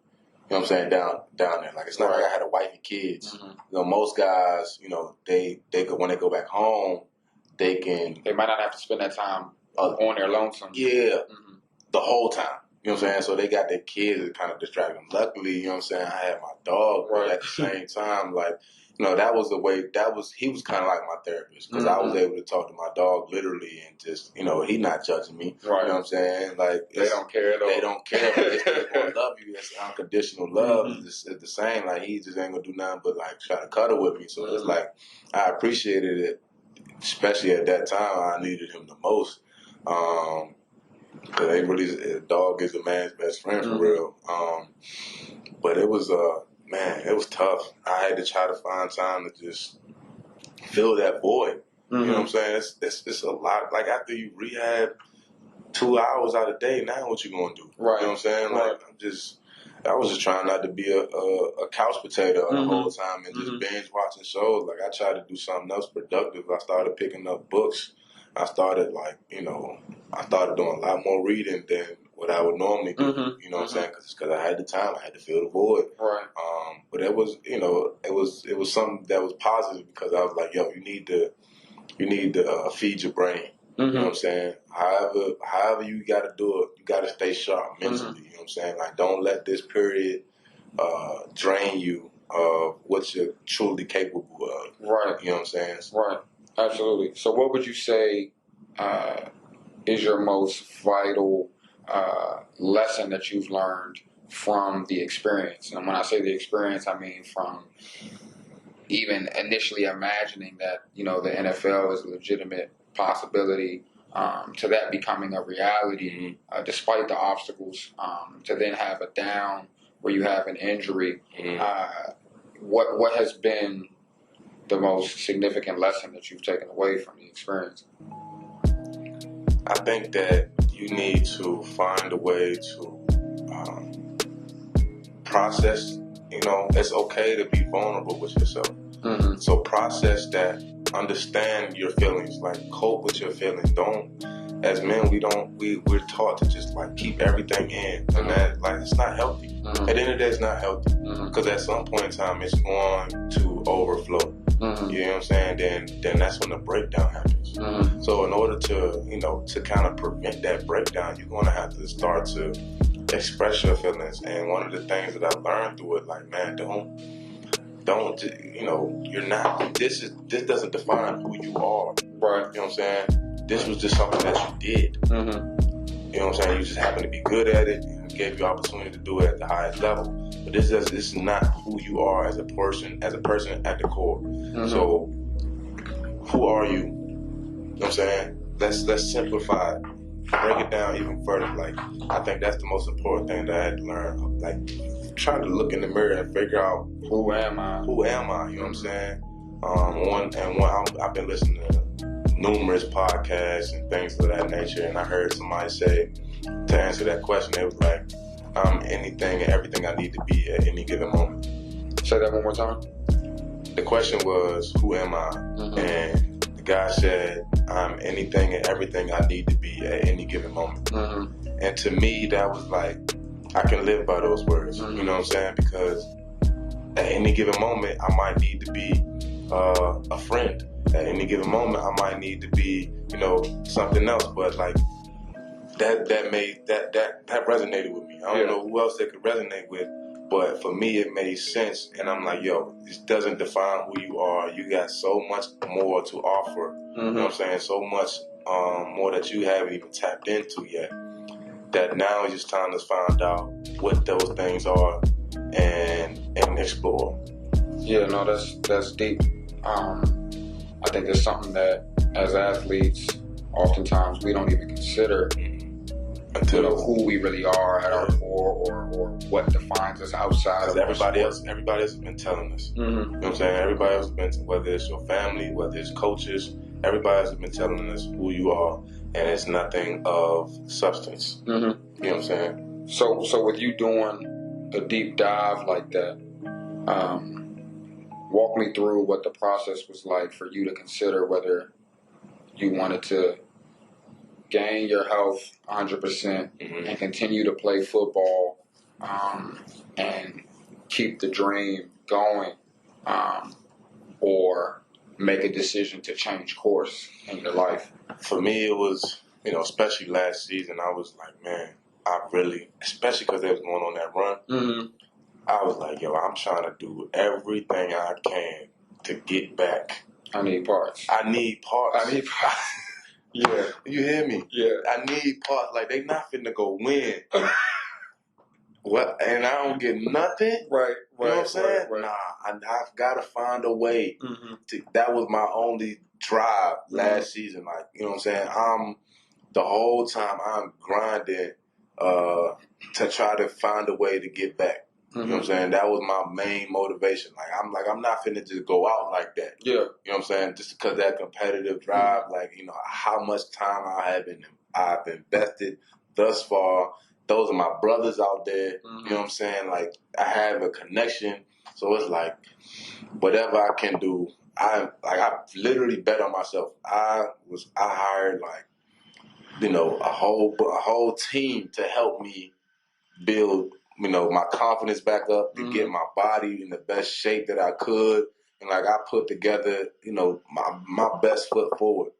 You know what I'm saying? Down there. Like it's not like I had a wife and kids. You know, most guys, you know, they go, when they go back home, they might not have to spend that time on their lonesome. Yeah. The whole time. You know what I'm saying? So they got their kids that kind of distract them. Luckily, you know what I'm saying, I had my dog, but at the same time, like, you know, that was the way, he was kind of like my therapist, because I was able to talk to my dog literally and just, you know, he not judging me. You know what I'm saying? Like, they don't care at all. They don't care, but they still gonna love you. That's unconditional love. It's the same. Like, he just ain't gonna do nothing but, like, try to cuddle with me. So it's like, I appreciated it, especially at that time. I needed him the most. Cause a dog is a man's best friend for real. But it was it was tough. I had to try to find time to just fill that void. You know what I'm saying? It's a lot. Like after you rehab 2 hours out of the day, now what you gonna do? Right. You know what I'm saying? Like I was just trying not to be a couch potato the whole time and just binge watching shows. Like I tried to do something else productive. I started picking up books. I started doing a lot more reading than what I would normally do. You know what I'm saying? Because I had the time, I had to fill the void. Right. But it was, you know, it was something that was positive, because I was like, yo, you need to feed your brain. You know what I'm saying? However you got to do it, you got to stay sharp mentally. You know what I'm saying? Like, don't let this period drain you of what you're truly capable of. Right. You know what I'm saying? Right. Absolutely. So what would you say is your most vital lesson that you've learned from the experience? And when I say the experience, I mean from even initially imagining that, you know, the NFL is a legitimate possibility, to that becoming a reality, despite the obstacles, to then have a down where you have an injury. What has been the most significant lesson that you've taken away from the experience? I think that you need to find a way to process. You know, it's okay to be vulnerable with yourself. So process that, understand your feelings, like cope with your feelings. As men, we're taught to just like keep everything in, and that, like, it's not healthy. At the end of the day, it's not healthy, because at some point in time, it's going to overflow. You know what I'm saying? Then that's when the breakdown happens. So in order to, you know, to kind of prevent that breakdown, you're going to have to start to express your feelings. And one of the things that I learned through it, like, man, don't, you know, you're not, this doesn't define who you are. Right. You know what I'm saying? This was just something that you did. You know what I'm saying? You just happened to be good at it, and it gave you opportunity to do it at the highest level. But this is not who you are as a person at the core. So who are you? You know what I'm saying? Let's simplify it. Break it down even further. Like, I think that's the most important thing that I had to learn. Like, trying to look in the mirror and figure out who am I? You know what I'm saying? I've been listening to numerous podcasts and things of that nature, and I heard somebody say, to answer that question, it was like, I'm anything and everything I need to be at any given moment. Say that one more time. The question was, who am I? And the guy said, I'm anything and everything I need to be at any given moment. And to me, that was like, I can live by those words. You know what I'm saying? Because at any given moment, I might need to be a friend. At any given moment, I might need to be, you know, something else. But like, that resonated with me. I don't know who else it could resonate with, but for me, it made sense. And I'm like, yo, this doesn't define who you are. You got so much more to offer. You know what I'm saying? So much more that you haven't even tapped into yet. That now it's just time to find out what those things are and explore. Yeah, no, that's deep. I think it's something that as athletes, oftentimes we don't even consider until who we really are at our core, or what defines us outside of everybody else has been telling us. You know what I'm saying? Everybody else has been, whether it's your family, whether it's coaches, everybody else has been telling us who you are, and it's nothing of substance. You know what I'm saying? So with you doing a deep dive like that, walk me through what the process was like for you to consider whether you wanted to gain your health 100% and continue to play football and keep the dream going, or make a decision to change course in your life. For me, it was, especially last season, I was like, man, I really, especially because they was going on that run, I was like, yo, I'm trying to do everything I can to get back. I need parts. Yeah. You hear me? Yeah. I need parts. Like, they not finna go win. What? And I don't get nothing? Right. You know what I'm saying? Right. Nah, I've got to find a way. That was my only drive last season. Like, you know what I'm saying? The whole time I'm grinding to try to find a way to get back. You know what I'm saying? That was my main motivation. I'm not finna just go out like that. Yeah. You know what I'm saying? Just because that competitive drive, how much time I've invested thus far. Those are my brothers out there. You know what I'm saying? Like, I have a connection. So it's like, whatever I can do, I literally bet on myself. I hired a whole team to help me build, my confidence back up, to get my body in the best shape that I could. And I put together, my best foot forward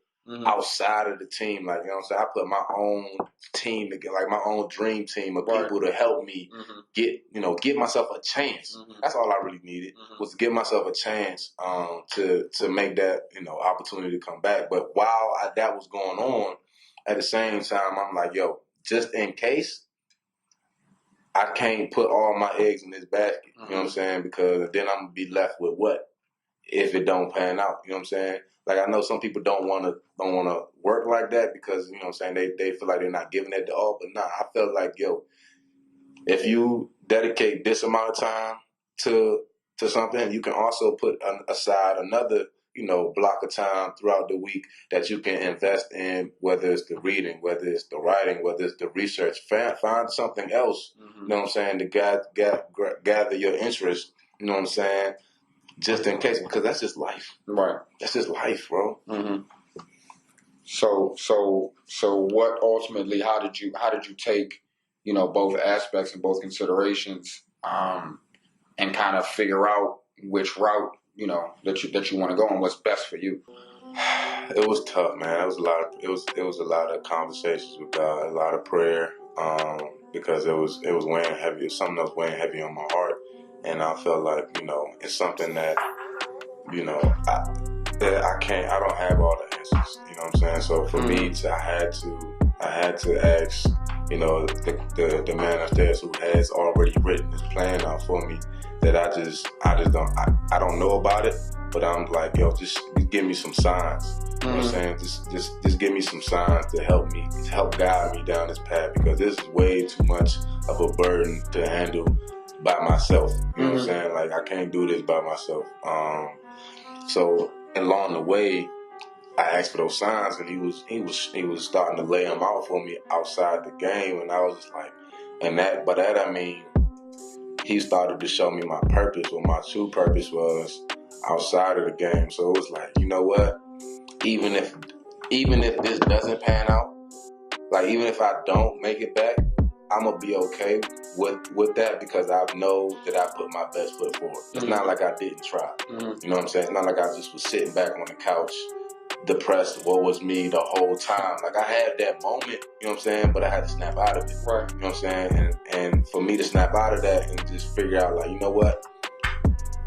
outside of the team. You know what I'm saying? I put my own team together, my own dream team of people to help me get myself a chance. That's all I really needed, was to give myself a chance to make that, opportunity to come back. But while that was going on, at the same time, I'm like, yo, just in case, I can't put all my eggs in this basket. You know what I'm saying? Because then I'm going to be left with what if it don't pan out? You know what I'm saying? Like, I know some people don't want to work like that because, you know what I'm saying, they feel like they're not giving it to all. But nah, I feel like, yo, if you dedicate this amount of time to something, you can also put aside another, block of time throughout the week that you can invest in, whether it's the reading, whether it's the writing, whether it's the research. Find something else, you know what I'm saying, to gather your interest, you know what I'm saying, just in case, because that's just life. Right. That's just life, bro. So what ultimately, how did you take, both aspects and both considerations, and kind of figure out which route, that you want to go and what's best for you? It was tough, man. It was a lot of conversations with God, a lot of prayer, because it was weighing heavy. It's something that was weighing heavy on my heart, and I felt like, it's something that, I don't have all the answers. You know what I'm saying? So for me, I had to ask, the man upstairs who has already written this plan out for me, that I don't know about it, but I'm like, yo, just give me some signs. You know what I'm saying? Just give me some signs to help guide me down this path, because this is way too much of a burden to handle by myself. You know what I'm saying? Like, I can't do this by myself. So along the way, I asked for those signs, and he was starting to lay them out for me outside the game, and I was just like, by that I mean, he started to show me my purpose, what my true purpose was outside of the game. So it was like, you know what? Even if this doesn't pan out, like, even if I don't make it back, I'm gonna be okay with that, because I know that I put my best foot forward. It's not like I didn't try. You know what I'm saying? It's not like I just was sitting back on the couch, depressed, woe was me the whole time. Like, I had that moment, you know what I'm saying, but I had to snap out of it. Right. You know what I'm saying? And for me to snap out of that and just figure out, like, you know what?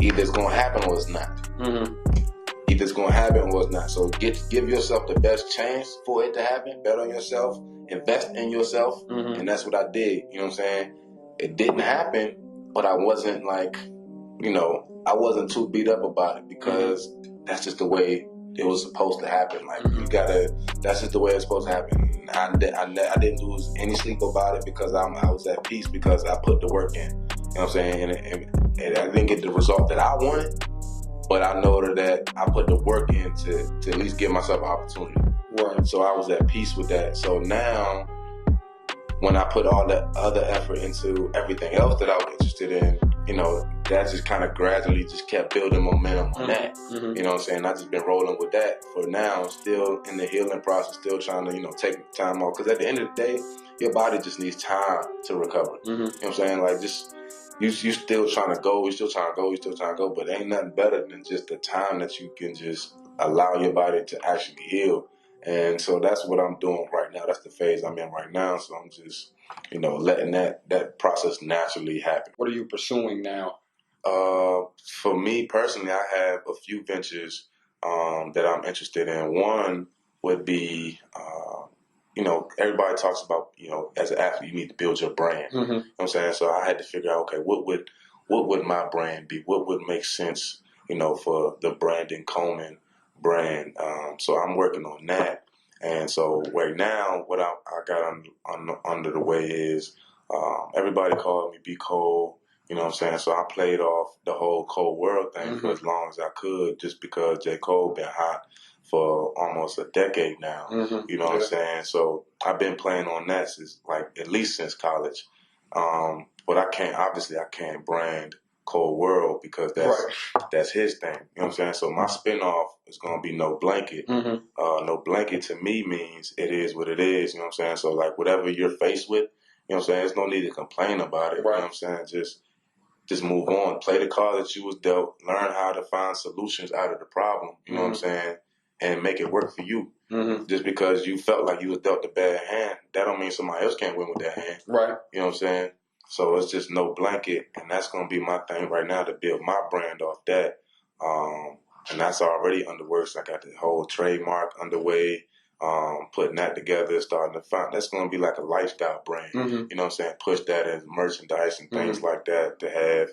Either it's gonna happen or it's not. Either it's gonna happen or it's not. So give yourself the best chance for it to happen. Bet on yourself. Invest in yourself. And that's what I did. You know what I'm saying? It didn't happen, but I wasn't like, I wasn't too beat up about it, because that's just the way it was supposed to happen. Like, that's just the way it's supposed to happen. I didn't lose any sleep about it, because I was at peace, because I put the work in. You know what I'm saying? And I didn't get the result that I wanted, but I know that I put the work in to at least give myself an opportunity. Right. So I was at peace with that. So now, when I put all that other effort into everything else that I was interested in, you know, that just kind of gradually just kept building momentum on that. You know what I'm saying? I just been rolling with that for now. Still in the healing process, still trying to, you know, take time off. Because at the end of the day, your body just needs time to recover. You know what I'm saying? Like, just you still trying to go, but ain't nothing better than just the time that you can just allow your body to actually heal. And so that's what I'm doing right now. That's the phase I'm in right now. So I'm just, you know, letting that process naturally happen. What are you pursuing now? For me personally, I have a few ventures that I'm interested in. One would be, you know, everybody talks about, you know, as an athlete, you need to build your brand. You know what I'm saying? So I had to figure out, okay, what would my brand be? What would make sense, you know, for the Brandon Coleman brand? So I'm working on that. And so right now, what I got under the way is everybody called me B. Cole. You know what I'm saying? So I played off the whole Cole World thing for as long as I could, just because J. Cole been hot for almost a decade now. You know what I'm saying? So I've been playing on that since, like, at least since college. But I can't brand Cole World because that's his thing. You know what I'm saying? So my spinoff is gonna be No Blanket. No Blanket to me means it is what it is. You know what I'm saying? So, like, whatever you're faced with, you know what I'm saying, there's no need to complain about it. You know what I'm saying? Just move on. Play the card that you was dealt. Learn how to find solutions out of the problem. You know what I'm saying? And make it work for you. Just because you felt like you was dealt a bad hand, that don't mean somebody else can't win with that hand. You know what I'm saying? So it's just No Blanket, and that's going to be my thing right now, to build my brand off that. And that's already under works. I got the whole trademark underway. Putting that together, starting to find, that's going to be like a lifestyle brand. You know what I'm saying? Push that as merchandise and things like that to have,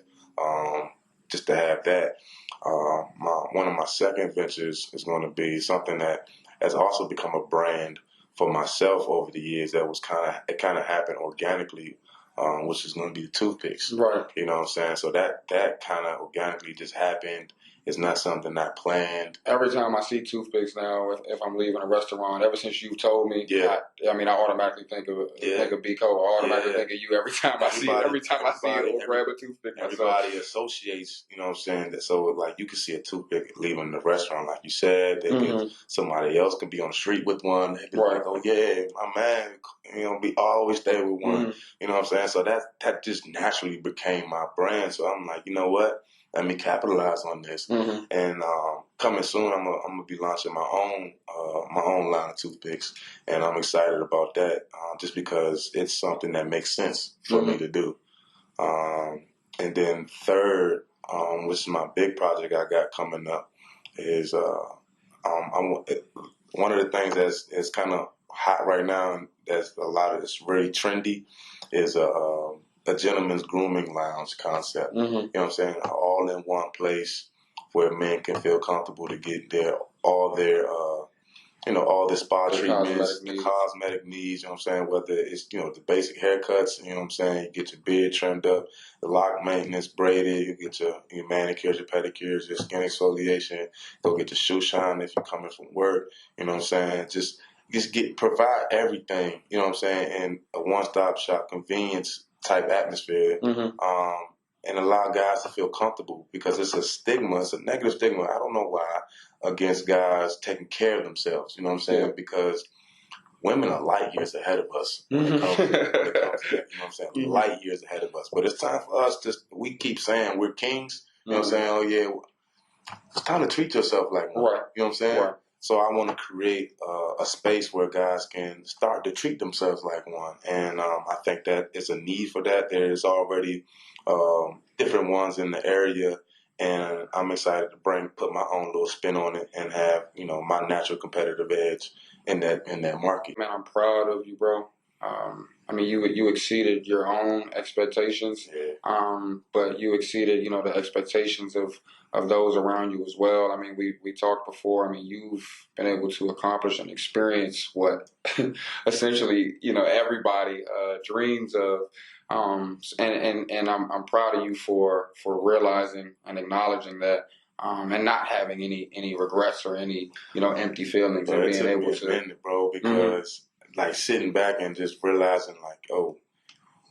just to have that. One of my second ventures is going to be something that has also become a brand for myself over the years. That was kind of happened organically, which is going to be the toothpicks. You know what I'm saying? So that kind of organically just happened. It's not something not planned. Every time I see toothpicks now, if I'm leaving a restaurant, ever since you told me, I mean, I automatically think of B. Cole. I automatically think of you every time I see you grab a toothpick. Everybody associates, you know what I'm saying? That, so, like, you can see a toothpick leaving the restaurant, like you said. Somebody else could be on the street with one. They be like, oh yeah, my man, you know, we always stay with one. You know what I'm saying? So that just naturally became my brand. So I'm like, you know what? Let me capitalize on this. And coming soon, I'm gonna be launching my own line of toothpicks, and I'm excited about that, just because it's something that makes sense for me to do. And then third, which is my big project I got coming up, is one of the things that's kind of hot right now, and that's it's very trendy, is a gentleman's grooming lounge concept. You know what I'm saying? All in one place where men can feel comfortable to get all their spa treatments, the cosmetic needs, you know what I'm saying? Whether it's, you know, the basic haircuts, you know what I'm saying? You get your beard trimmed up, the lock maintenance braided, you get your manicures, your pedicures, your skin exfoliation, go get your shoe shine if you're coming from work, you know what I'm saying? Just provide everything, you know what I'm saying, in a one-stop shop convenience type atmosphere, and allow guys to feel comfortable, because it's a negative stigma, I don't know why, against guys taking care of themselves, you know what I'm saying? Because women are light years ahead of us when it comes to that, you know what I'm saying? Light years ahead of us. But it's time for us we keep saying we're kings, you know what I'm saying? Oh yeah, it's time to treat yourself like one, you know what I'm saying? So I want to create a space where guys can start to treat themselves like one. And I think that it's a need for that. There's already different ones in the area, and I'm excited to put my own little spin on it and have, you know, my natural competitive edge in that market. Man, I'm proud of you, bro. I mean, you exceeded your own expectations, but you exceeded, you know, the expectations of those around you as well. I mean, we talked before. I mean, you've been able to accomplish and experience what essentially, you know, everybody dreams of. And I'm proud of you for realizing and acknowledging that, and not having any regrets or any, you know, empty feelings, and being able to. Bro, because like sitting back and just realizing like, oh,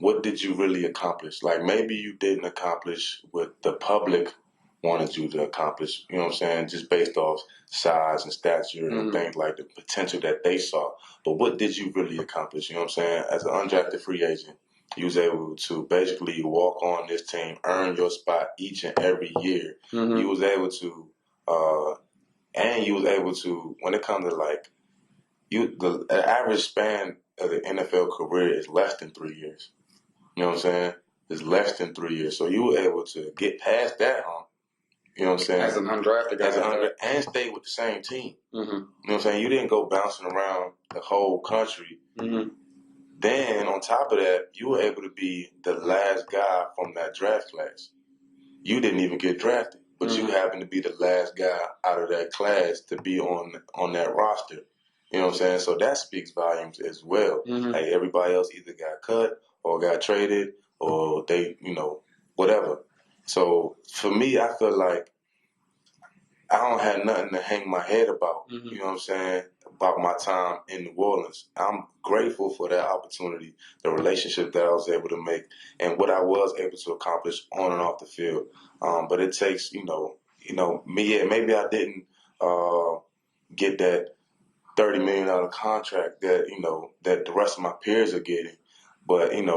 what did you really accomplish? Like maybe you didn't accomplish what the public wanted you to accomplish, you know what I'm saying, just based off size and stature and things like the potential that they saw. But what did you really accomplish? You know what I'm saying? As an undrafted free agent, you was able to basically walk on this team, earn your spot each and every year. You was able to, and you was able to, when it comes to like, the average span of the NFL career is less than 3 years. You know what I'm saying? It's less than 3 years. So you were able to get past that hump. You know what I'm saying? As an undrafted guy. And stay with the same team. You know what I'm saying? You didn't go bouncing around the whole country. Then, on top of that, you were able to be the last guy from that draft class. You didn't even get drafted, but you happened to be the last guy out of that class to be on that roster. You know what I'm saying? So that speaks volumes as well. Like everybody else either got cut or got traded or they, you know, whatever. So for me, I feel like I don't have nothing to hang my head about, you know what I'm saying, about my time in New Orleans. I'm grateful for that opportunity, the relationship that I was able to make, and what I was able to accomplish on and off the field. But it takes, maybe I didn't get that $30 million contract that, that the rest of my peers are getting. But, and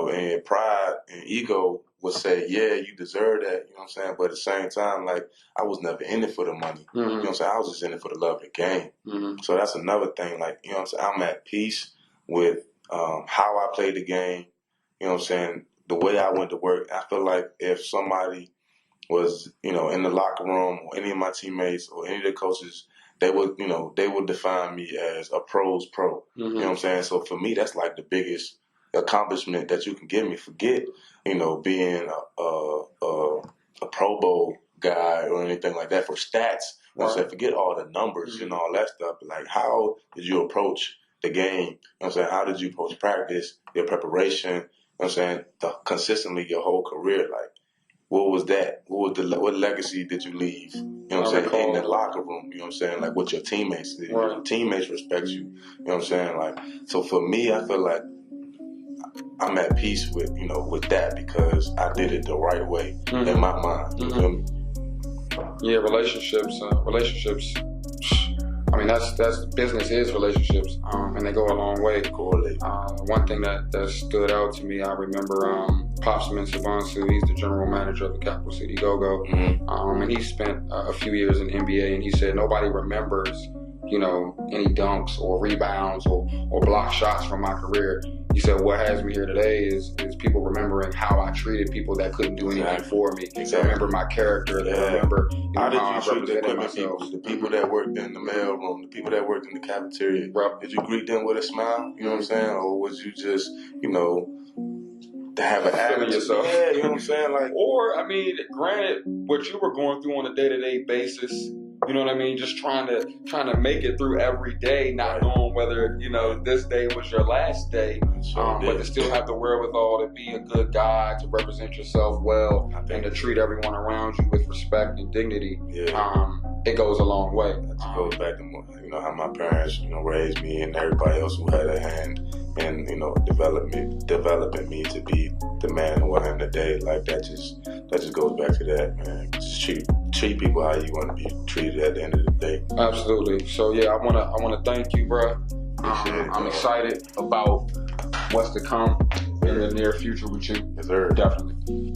pride and ego would say, yeah, you deserve that, you know what I'm saying? But at the same time, like, I was never in it for the money. You know what I'm saying? I was just in it for the love of the game. So that's another thing. Like, you know what I'm saying? I'm at peace with how I played the game, you know what I'm saying? The way I went to work. I feel like if somebody was, in the locker room or any of my teammates or any of the coaches, they would define me as a pro's pro. You know what I'm saying? So for me, that's like the biggest accomplishment that you can give me. Forget, being a Pro Bowl guy or anything like that for stats. Right. I said, forget all the numbers and all that stuff. But like, how did you approach the game? You know what I'm saying? How did you approach practice, your preparation? You know what I'm saying? Consistently your whole career. Like, what was that? What legacy did you leave? You know what I'm saying? In the locker room, you know what I'm saying? Like what your teammates did. Right. Your teammates respect you. You know what I'm saying? Like, so for me, I feel like I'm at peace with, with that because I did it the right way in my mind. You feel me? Yeah, relationships. I mean, that's business is relationships, and they go a long way. Correlate. One thing that stood out to me, I remember Popsman Sabansu. He's the general manager of the Capital City Go-Go, and he spent a few years in the NBA, and he said nobody remembers, any dunks or rebounds or block shots from my career. He said, what has me here today is people remembering how I treated people that couldn't do anything for me. They remember my character. They remember how did you treat the equipment people, the people that worked in the mailroom, the people that worked in the cafeteria. Right. Did you greet them with a smile? You know what I'm saying? Or was you just, to have an attitude? Yourself. Yeah, you know what I'm saying? Like, or, I mean, granted, what you were going through on a day-to-day basis, you know what I mean? Just trying to make it through every day, not knowing whether, this day was your last day. But to still have the wherewithal to be a good guy, to represent yourself well, and to treat everyone around you with respect and dignity. Yeah. It goes a long way. It goes back to how my parents, raised me, and everybody else who had a hand in, developing me to be the man who I am today. Like that just goes back to that, man. Just treat people how you want to be treated at the end of the day. Absolutely. So yeah, I wanna thank you, bro. I'm excited about what's to come in the near future with you. Yes, sir. Definitely.